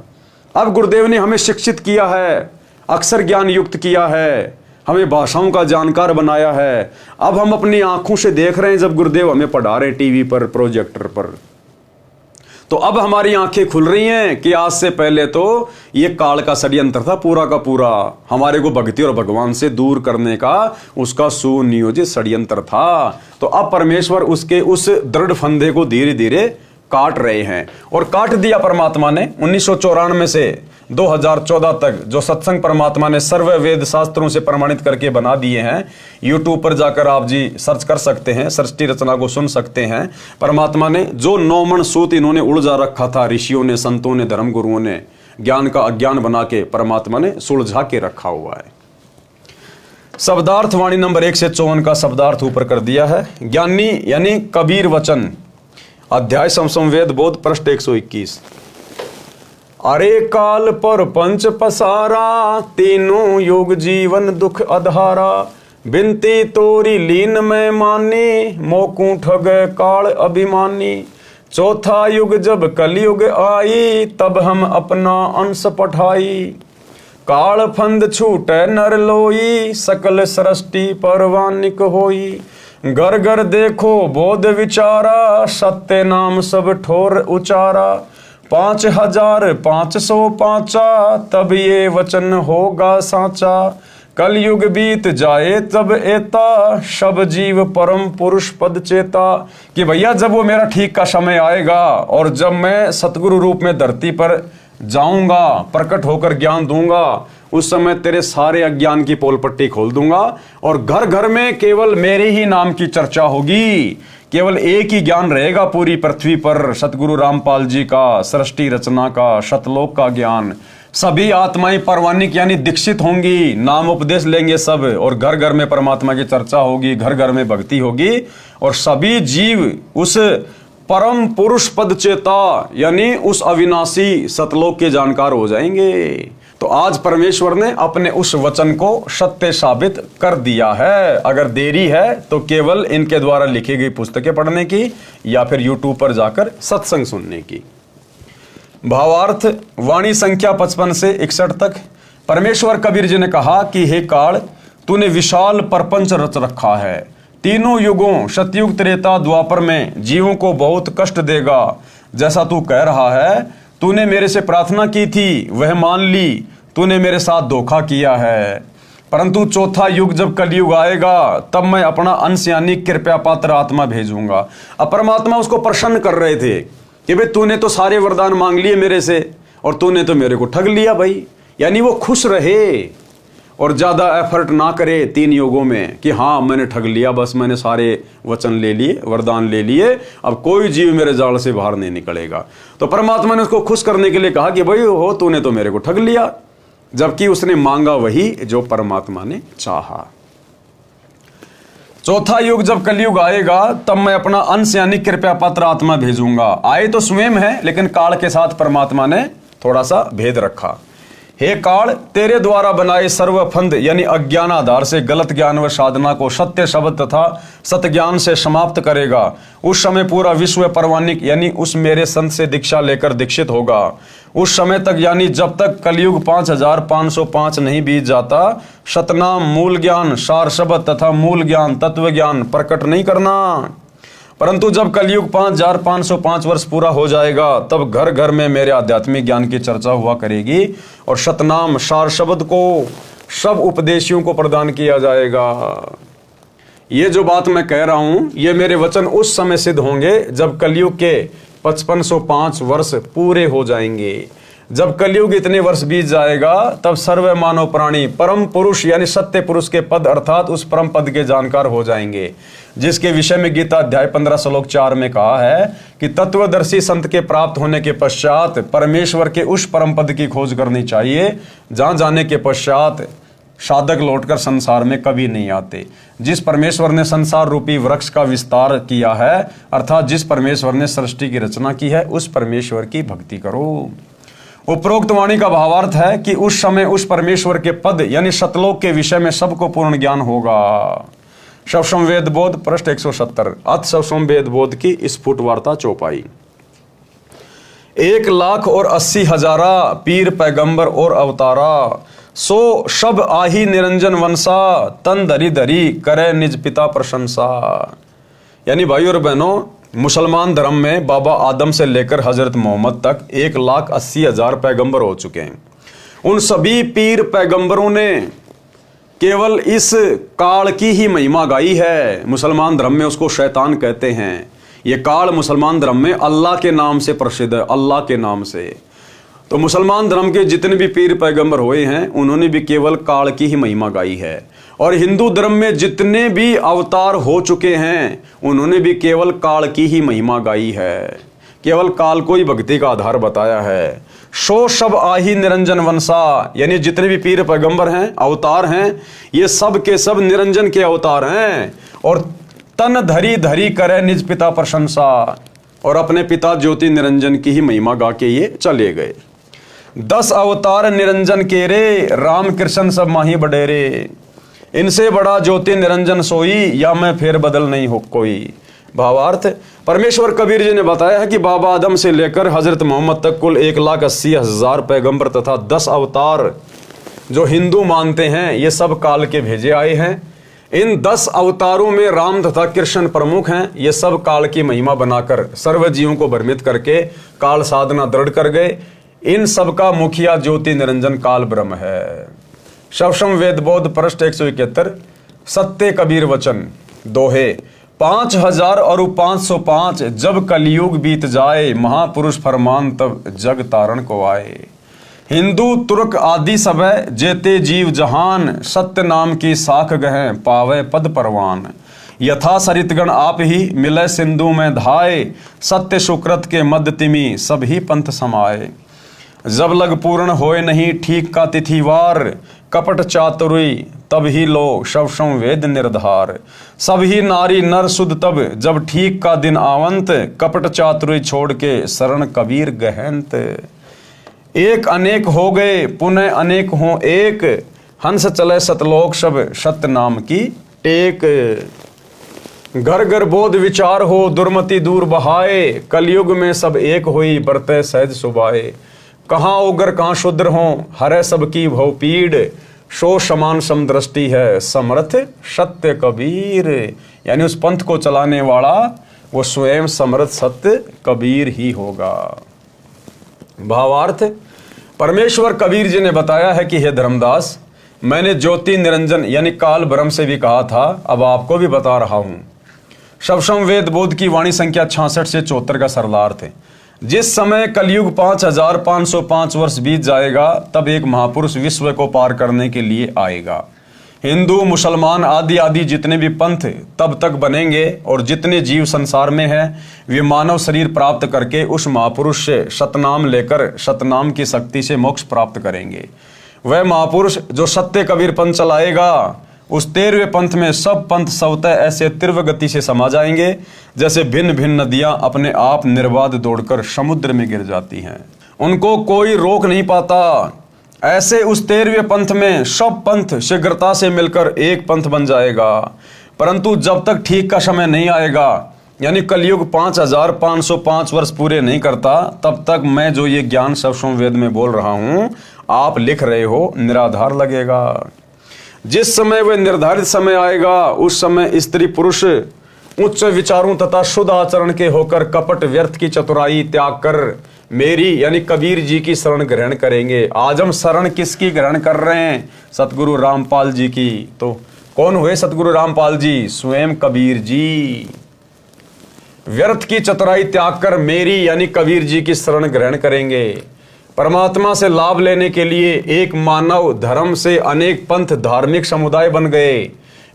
अब गुरुदेव ने हमें शिक्षित किया है, अक्षर ज्ञान युक्त किया है, हमें भाषाओं का जानकार बनाया है। अब हम अपनी आंखों से देख रहे हैं जब गुरुदेव हमें पढ़ा रहे टीवी पर, प्रोजेक्टर पर, तो अब हमारी आंखें खुल रही हैं कि आज से पहले तो ये काल का षड्यंत्र था पूरा का पूरा, हमारे को भक्ति और भगवान से दूर करने का उसका सुनियोजित षड्यंत्र था। तो अब परमेश्वर उसके उस दृढ़ फंदे को धीरे धीरे काट रहे हैं, और काट दिया परमात्मा ने 1994 से 2014 तक। जो सत्संग परमात्मा ने सर्व वेद शास्त्रों से प्रमाणित करके बना दिए हैं, यूट्यूब पर जाकर आप जी सर्च कर सकते हैं, सृष्टि रचना को सुन सकते हैं। परमात्मा ने जो 9 मन सूत इन्होंने उलझा रखा था, ऋषियों ने, संतों ने, धर्मगुरुओं ने ज्ञान का अज्ञान बना के परमात्मा ने सुलझा के रखा हुआ है। शब्दार्थ वाणी नंबर 1 से 54 का शब्दार्थ ऊपर कर दिया है। ज्ञानी यानी कबीर वचन, अध्याय समसम वेद बोध, पृष्ठ 121। अरे काल पर पंच पसारा, तीनों युग जीवन दुख अधारा। बिनती तोरी लीन में मानी, मोकू ठग काल अभिमानी। चौथा युग जब कलयुग आई, तब हम अपना अंश पठाई। काल फंद छूटे नर लोई, सकल सृष्टि परवानिक होई। घर घर देखो बोध विचारा, सत्य नाम सब ठोर उचारा। 5505 तब ये वचन होगा साचा। कलयुग बीत जाए तब एता, सब जीव परम पुरुष पद चेता। कि भैया जब वो मेरा ठीक का समय आएगा और जब मैं सतगुरु रूप में धरती पर जाऊंगा, प्रकट होकर ज्ञान दूंगा, उस समय तेरे सारे अज्ञान की पोल पट्टी खोल दूंगा और घर घर में केवल मेरे ही नाम की चर्चा होगी। केवल एक ही ज्ञान रहेगा पूरी पृथ्वी पर, सतगुरु रामपाल जी का, सृष्टि रचना का, शतलोक का ज्ञान। सभी आत्माएं परवानिक यानी दीक्षित होंगी, नाम उपदेश लेंगे सब, और घर घर में परमात्मा की चर्चा होगी, घर घर में भक्ति होगी, और सभी जीव उस परम पुरुष पद चेता, यानी उस अविनाशी सतलोक के जानकार हो जाएंगे। तो आज परमेश्वर ने अपने उस वचन को सत्य साबित कर दिया है। अगर देरी है तो केवल इनके द्वारा लिखी गई पुस्तकें पढ़ने की या फिर यूट्यूब पर जाकर सत्संग सुनने की। भावार्थ वाणी संख्या 55 से 61 तक। परमेश्वर कबीर जी ने कहा कि हे काल, तूने विशाल प्रपंच रच रखा है। तीनों युगों सतयुग त्रेता द्वापर में जीवों को बहुत कष्ट देगा। जैसा तू कह रहा है, तूने मेरे से प्रार्थना की थी वह मान ली, तूने मेरे साथ धोखा किया है। परंतु चौथा युग जब कलयुग आएगा तब मैं अपना अंश यानी कृपया पात्र आत्मा भेजूंगा। अब परमात्मा उसको प्रसन्न कर रहे थे कि भाई तूने तो सारे वरदान मांग लिए मेरे से और तूने तो मेरे को ठग लिया भाई। यानी वो खुश रहे और ज्यादा एफर्ट ना करे 3 युगों में कि हाँ मैंने ठग लिया, बस मैंने सारे वचन ले लिए, वरदान ले लिए, अब कोई जीव मेरे जाल से बाहर नहीं निकलेगा। तो परमात्मा ने उसको खुश करने के लिए कहा कि भाई हो तूने तो मेरे को ठग लिया, जबकि उसने मांगा वही जो परमात्मा ने चाहा। चौथा युग जब कलयुग आएगा तब मैं अपना अंश यानी कृपया पात्र आत्मा भेजूंगा। आए तो स्वयं है, लेकिन काल के साथ परमात्मा ने थोड़ा सा भेद रखा। हे काल, तेरे द्वारा बनाए सर्वफंद यानी अज्ञान आधार से गलत ज्ञान व साधना को सत्य शब्द तथा सत्य ज्ञान से समाप्त करेगा। उस समय पूरा विश्व परवानिक यानी उस मेरे संत से दीक्षा लेकर दीक्षित होगा। उस समय तक यानी जब तक कलयुग 5505 नहीं बीत जाता, सतनाम मूल ज्ञान सार शब्द तथा मूल ज्ञान तत्व ज्ञान प्रकट नहीं करना। परंतु जब कलयुग 5505 वर्ष पूरा हो जाएगा तब घर घर में मेरे आध्यात्मिक ज्ञान की चर्चा हुआ करेगी और सतनाम सार शब्द को सब उपदेशियों को प्रदान किया जाएगा। ये जो बात मैं कह रहा हूं ये मेरे वचन उस समय सिद्ध होंगे जब कलयुग के 5505 वर्ष पूरे हो जाएंगे। जब कलयुग इतने वर्ष बीत जाएगा तब सर्व मानव प्राणी परम पुरुष यानी सत्य पुरुष के पद अर्थात उस परम पद के जानकार हो जाएंगे, जिसके विषय में गीता अध्याय 15 श्लोक 4 में कहा है कि तत्वदर्शी संत के प्राप्त होने के पश्चात परमेश्वर के उस परम पद की खोज करनी चाहिए जहां जाने के पश्चात साधक लौटकर संसार में कभी नहीं आते। जिस परमेश्वर ने संसार रूपी वृक्ष का विस्तार किया है अर्थात जिस परमेश्वर ने सृष्टि की रचना की है उस परमेश्वर की भक्ति करो। उपरोक्त वाणी का भावार्थ है कि उस समय उस परमेश्वर के पद यानी सतलोक के विषय में सबको पूर्ण ज्ञान होगा। शवसम वेद बोध पृष्ठ 170। अथ शवसम वेद बोध की स्फुट वार्ता चौपाई। 1,80,000 पीर पैगंबर और अवतारा, सो सब आही निरंजन वंशा, तन धरी धरी करे निज पिता प्रशंसा। यानी भाई और बहनों, मुसलमान धर्म में बाबा आदम से लेकर हजरत मोहम्मद तक 1,80,000 पैगंबर हो चुके हैं। उन सभी पीर पैगंबरों ने केवल इस काल की ही महिमा गाई है। मुसलमान धर्म में उसको शैतान कहते हैं। ये काल मुसलमान धर्म में अल्लाह के नाम से प्रसिद्ध है, अल्लाह के नाम से। तो मुसलमान धर्म के जितने भी पीर पैगंबर हुए हैं उन्होंने भी केवल काल की ही महिमा गाई है। और हिंदू धर्म में जितने भी अवतार हो चुके हैं उन्होंने भी केवल काल की ही महिमा गाई है, केवल काल को ही भक्ति का आधार बताया है। सो सब आही निरंजन वंशा, यानी जितने भी पीर पैगंबर हैं अवतार हैं ये सब के सब निरंजन के अवतार हैं। और तन धरी धरी करे निज पिता प्रशंसा, और अपने पिता ज्योति निरंजन की ही महिमा गा के ये चले गए। 10 अवतार निरंजन के रे, राम कृष्ण सब माही बडेरे। इनसे बड़ा ज्योति निरंजन सोई, या मैं फेर बदल नहीं हो कोई। भावार्थ, परमेश्वर कबीर जी ने बताया है कि बाबा आदम से लेकर हजरत मोहम्मद तक कुल 1,80,000 पैगंबर तथा 10 अवतार जो हिंदू मानते हैं ये सब काल के भेजे आए हैं। इन 10 अवतारों में राम तथा कृष्ण प्रमुख हैं। ये सब काल की महिमा बनाकर सर्व जीवों को भ्रमित करके काल साधना दृढ़ कर गए। इन सब का मुखिया ज्योति निरंजन काल ब्रह्म है। शवसम वेद बोध पृष्ठ 171। सत्य कबीर वचन दोहे। 5,000 और 505 जब कलयुग बीत जाए, महापुरुष फरमान तब जग तारण को आए। हिंदू तुर्क आदि सब जेते जीव जहान, सत्य नाम की साख गहे पावे पद परवान। यथा सरितगण आप ही मिले सिंधु में धाए, सत्य सुकृत के मद तिमी सब ही पंथ समाए। जब लग पूर्ण होए नहीं ठीक का तिथिवार, कपट चातुरी तब ही लो शव संवेद निर्धार। सब ही नारी नर सुध तब जब ठीक का दिन आवंत, कपट चातुरी छोड़ के शरण कबीर गहंत। एक अनेक हो गए पुनः अनेक हों एक, हंस चले सतलोक सब सत्य नाम की टेक। घर घर बोध विचार हो दुर्मति दूर बहाए, कलयुग में सब एक होई बरते सहज सुबाए। कहाँ उग्र कहाँ शूद्र हो हरे सबकी भव पीड़, शो समान समदृष्टि है समर्थ सत्य कबीर। यानी उस पंथ को चलाने वाला वो स्वयं समर्थ सत्य कबीर ही होगा। भावार्थ, परमेश्वर कबीर जी ने बताया है कि हे धर्मदास, मैंने ज्योति निरंजन यानी काल ब्रह्म से भी कहा था, अब आपको भी बता रहा हूं। शवसम वेद बोध की वाणी संख्या 66 से 74 का सरलार्थ है। जिस समय कलयुग 5505 वर्ष बीत जाएगा, तब एक महापुरुष विश्व को पार करने के लिए आएगा। हिंदू मुसलमान आदि आदि जितने भी पंथ तब तक बनेंगे, और जितने जीव संसार में हैं वे मानव शरीर प्राप्त करके उस महापुरुष से सतनाम लेकर सतनाम की शक्ति से मोक्ष प्राप्त करेंगे। वह महापुरुष जो सत्य कबीर पंथ चलाएगा, उस 13वें पंथ में सब पंथ स्वतः ऐसे तीव्र गति से समा जाएंगे जैसे भिन्न भिन्न नदियां अपने आप निर्बाध दौड़कर समुद्र में गिर जाती हैं, उनको कोई रोक नहीं पाता। ऐसे उस 13वें पंथ में सब पंथ शीघ्रता से मिलकर एक पंथ बन जाएगा। परंतु जब तक ठीक का समय नहीं आएगा, यानी कलयुग 5505 वर्ष पूरे नहीं करता, तब तक मैं जो ये ज्ञान शवसम वेद में बोल रहा हूं, आप लिख रहे हो, निराधार लगेगा। जिस समय वह निर्धारित समय आएगा, उस समय स्त्री पुरुष उच्च विचारों तथा शुद्ध आचरण के होकर कपट व्यर्थ की चतुराई त्याग कर मेरी यानी कबीर जी की शरण ग्रहण करेंगे। आज हम शरण किसकी ग्रहण कर रहे हैं? सतगुरु रामपाल जी की। तो कौन हुए सतगुरु रामपाल जी? स्वयं कबीर जी। व्यर्थ की चतुराई त्याग कर मेरी यानी कबीर जी की शरण ग्रहण करेंगे। परमात्मा से लाभ लेने के लिए एक मानव धर्म से अनेक पंथ धार्मिक समुदाय बन गए,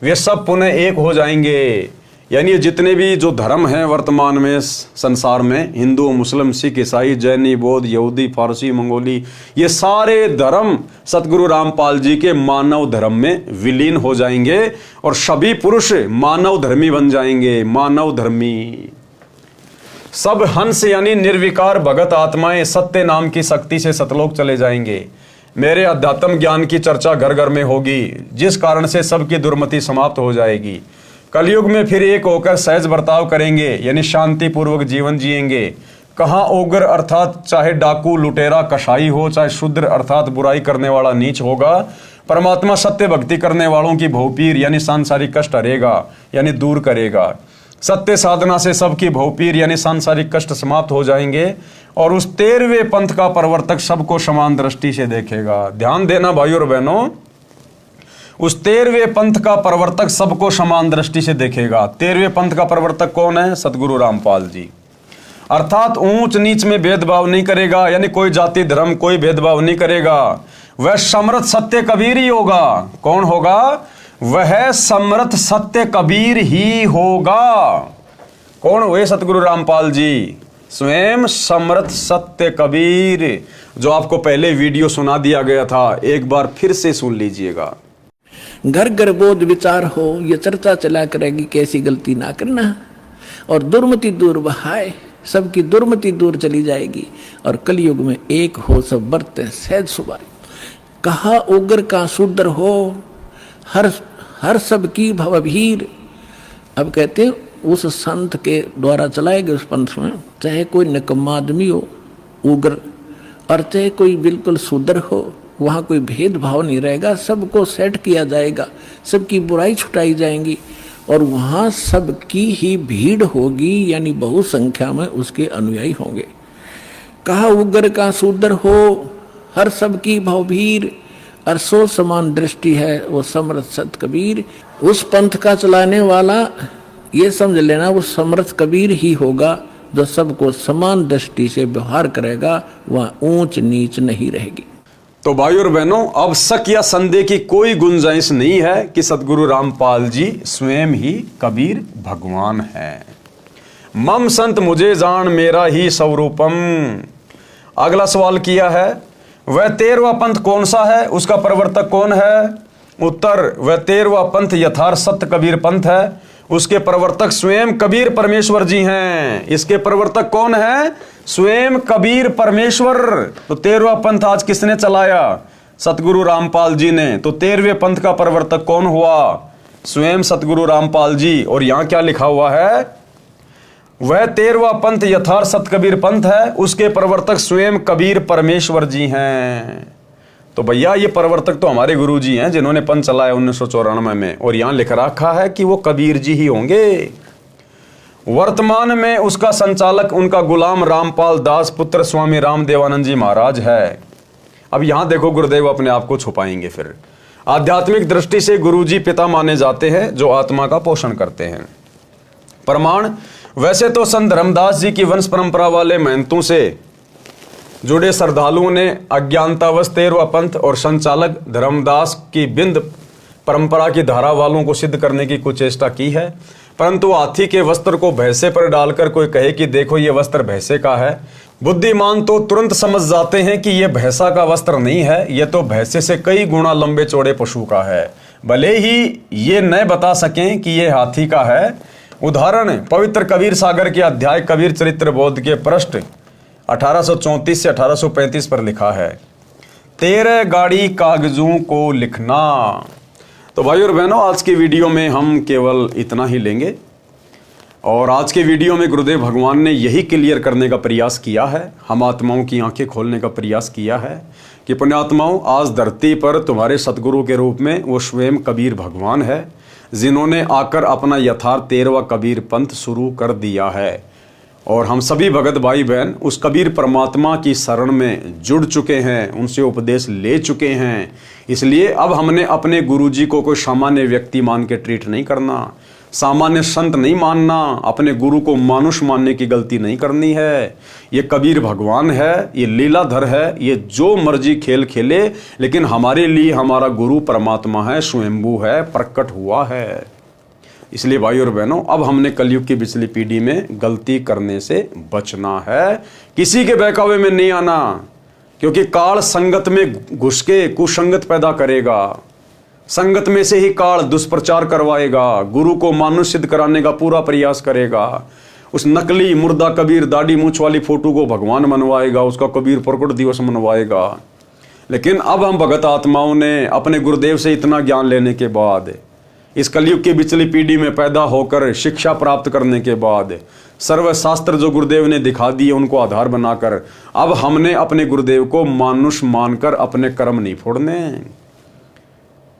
वे सब पुनः एक हो जाएंगे। यानी जितने भी जो धर्म हैं वर्तमान में संसार में, हिंदू मुस्लिम सिख ईसाई जैनी बौद्ध यहूदी फारसी मंगोली, ये सारे धर्म सतगुरु रामपाल जी के मानव धर्म में विलीन हो जाएंगे और सभी पुरुष मानव धर्मी बन जाएंगे। मानव धर्मी सब हंस यानी निर्विकार भगत आत्माएं सत्य नाम की शक्ति से सतलोक चले जाएंगे। मेरे अध्यात्म ज्ञान की चर्चा घर घर में होगी, जिस कारण से सबकी दुर्मति समाप्त हो जाएगी। कलयुग में फिर एक होकर सहज बर्ताव करेंगे, यानी शांति पूर्वक जीवन जिएंगे। कहाँ उग्र अर्थात चाहे डाकू लुटेरा कसाई हो, चाहे शूद्र अर्थात बुराई करने वाला नीच होगा, परमात्मा सत्य भक्ति करने वालों की भवपीर यानी सांसारिक कष्ट हरेगा यानी दूर करेगा। सत्य साधना से सबकी भवपीर यानी सांसारिक कष्ट समाप्त हो जाएंगे और उस 13वें पंथ का प्रवर्तक सबको समान दृष्टि से देखेगा। ध्यान देना भाइयों और बहनों, उस 13वें पंथ का प्रवर्तक सबको समान दृष्टि से देखेगा। 13वें पंथ का प्रवर्तक कौन है? सतगुरु रामपाल जी। अर्थात ऊंच नीच में भेदभाव नहीं करेगा, यानी कोई जाति धर्म कोई भेदभाव नहीं करेगा। वह समर्थ सत्य कबीर ही होगा। कौन होगा? वह समर्थ सत्य कबीर ही होगा। कौन हुए सतगुरु रामपाल जी? स्वयं समर्थ सत्य कबीर, जो आपको पहले वीडियो सुना दिया गया था, एक बार फिर से सुन लीजिएगा। घर घर बोध विचार हो, ये चर्चा चला करेगी कैसी गलती ना करना, और दुर्मति दूर बहाए, सबकी दुर्मति दूर चली जाएगी, और कलयुग में एक हो सब बरते सहज सुबाई। कहा उग्र का शूद्र हो, हर सब की भवभीर। अब कहते हैं उस संत के द्वारा चलाए गए उस पंथ में चाहे कोई निकम्मा आदमी हो उग्र, और चाहे कोई बिल्कुल शूद्र हो, वहाँ कोई भेदभाव नहीं रहेगा, सबको सेट किया जाएगा, सबकी बुराई छुटाई जाएंगी, और वहाँ सबकी ही भीड़ होगी, यानी बहु संख्या में उसके अनुयायी होंगे। कहा उग्र का शूद्र हो, हर सबकी भवभीर, और सो समान दृष्टि है वो समर्थ सत कबीर। उस पंथ का चलाने वाला ये समझ लेना वो समर्थ कबीर ही होगा, जो सबको समान दृष्टि से व्यवहार करेगा, वहाँ ऊंच नीच नहीं रहेगी। तो भाइयों और बहनों, अब शक या संदेह की कोई गुंजाइश नहीं है कि सतगुरु रामपाल जी स्वयं ही कबीर भगवान हैं। मम संत मुझे जान मेरा ही स्वरूपम। अगला सवाल किया है, वह 13वां पंथ कौन सा है, उसका प्रवर्तक कौन है? उत्तर, वह 13वां पंथ यथार्थ सत्य कबीर पंथ है। उसके प्रवर्तक स्वयं कबीर परमेश्वर जी हैं। इसके प्रवर्तक कौन है? स्वयं कबीर परमेश्वर। तो 13वां पंथ आज किसने चलाया? सतगुरु रामपाल जी ने। तो 13वें पंथ का प्रवर्तक कौन हुआ? स्वयं सतगुरु रामपाल जी। और यहां क्या लिखा हुआ है? वह 13वां पंथ यथार्थ सत्य कबीर पंथ है, उसके प्रवर्तक स्वयं कबीर परमेश्वर जी हैं। तो भैया ये प्रवर्तक तो हमारे गुरु जी हैं जिन्होंने पंथ चलाया 1994 में, और यहां लिख रखा है कि वो कबीर जी ही होंगे। वर्तमान में उसका संचालक उनका गुलाम रामपाल दास पुत्र स्वामी रामदेवानंद जी महाराज है। अब यहां देखो गुरुदेव अपने आप को छुपाएंगे। फिर आध्यात्मिक दृष्टि से गुरुजी पिता माने जाते हैं जो आत्मा का पोषण करते हैं। प्रमाण, वैसे तो संत धर्मदास जी की वंश परंपरा वाले महंतों से जुड़े श्रद्धालुओं ने अज्ञानतावश 13वां पंथ और संचालक धर्मदास की बिंद परंपरा की धारा वालों को सिद्ध करने की कुछ चेष्टा की है, परंतु हाथी के वस्त्र को भैंसे पर डालकर कोई कहे कि देखो ये वस्त्र भैंसे का है, बुद्धिमान तो तुरंत समझ जाते हैं कि यह भैंसा का वस्त्र नहीं है, यह तो भैंसे से कई गुना लंबे चौड़े पशु का है, भले ही ये न बता सकें कि यह हाथी का है। उदाहरण, पवित्र कबीर सागर के अध्याय कबीर चरित्र बोध के पृष्ठ 1834 से 1835 पर लिखा है, 13 गाड़ी कागजों को लिखना। तो भाई और बहनों, आज की वीडियो में हम केवल इतना ही लेंगे, और आज के वीडियो में गुरुदेव भगवान ने यही क्लियर करने का प्रयास किया है, हम आत्माओं की आंखें खोलने का प्रयास किया है कि पुण्यात्माओं, आज धरती पर तुम्हारे सतगुरु के रूप में वो स्वयं कबीर भगवान है, जिन्होंने आकर अपना यथार्थ 13वां कबीर पंथ शुरू कर दिया है। और हम सभी भगत भाई बहन उस कबीर परमात्मा की शरण में जुड़ चुके हैं, उनसे उपदेश ले चुके हैं। इसलिए अब हमने अपने गुरुजी को कोई सामान्य व्यक्ति मान के ट्रीट नहीं करना, सामान्य संत नहीं मानना, अपने गुरु को मानुष मानने की गलती नहीं करनी है। ये कबीर भगवान है, ये लीलाधर है, ये जो मर्जी खेल खेले, लेकिन हमारे लिए हमारा गुरु परमात्मा है, स्वयंभू है, प्रकट हुआ है। इसलिए भाई और बहनों, अब हमने कलयुग की पिछली पीढ़ी में गलती करने से बचना है, किसी के बहकावे में नहीं आना, क्योंकि काल संगत में घुस के कुसंगत पैदा करेगा, संगत में से ही काल दुष्प्रचार करवाएगा, गुरु को मानुष सिद्ध कराने का पूरा प्रयास करेगा, उस नकली मुर्दा कबीर दाढ़ी मूंछ वाली फोटो को भगवान मनवाएगा, उसका कबीर प्रकट दिवस मनवाएगा। लेकिन अब हम भगत आत्माओं ने अपने गुरुदेव से इतना ज्ञान लेने के बाद, इस कलयुग की पिछली पीढ़ी में पैदा होकर शिक्षा प्राप्त करने के बाद, सर्वशास्त्र जो गुरुदेव ने दिखा दिए उनको आधार बनाकर, अब हमने अपने गुरुदेव को मानुष मानकर अपने कर्म नहीं फोड़ने।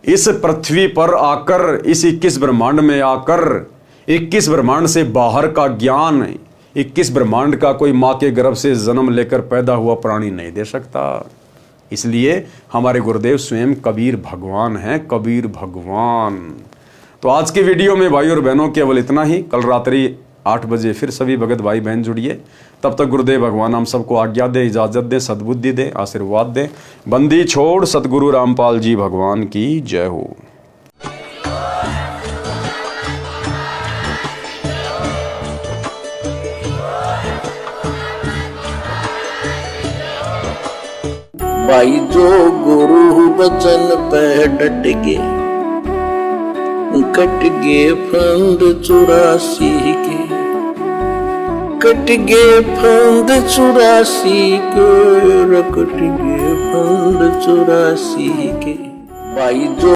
इस पृथ्वी पर आकर, इस 21 ब्रह्मांड में आकर, 21 ब्रह्मांड से बाहर का ज्ञान, 21 ब्रह्मांड का कोई माँ के गर्भ से जन्म लेकर पैदा हुआ प्राणी नहीं दे सकता। इसलिए हमारे गुरुदेव स्वयं कबीर भगवान हैं, कबीर भगवान। तो आज के वीडियो में भाई और बहनों केवल इतना ही। कल रात्रि 8 बजे फिर सभी भगत भाई बहन जुड़िए। तब तक गुरुदेव भगवान हम सबको आज्ञा दे, इजाजत दे, सद्बुद्धि दे, आशीर्वाद दे। बंदी छोड़ सतगुरु रामपाल जी भगवान की जय हो। भाई जो गुरु वचन पे डट गे, कट गे फंद 84 के, कट गे फंद 84 के, कट गे फंद 84 के। भाई जो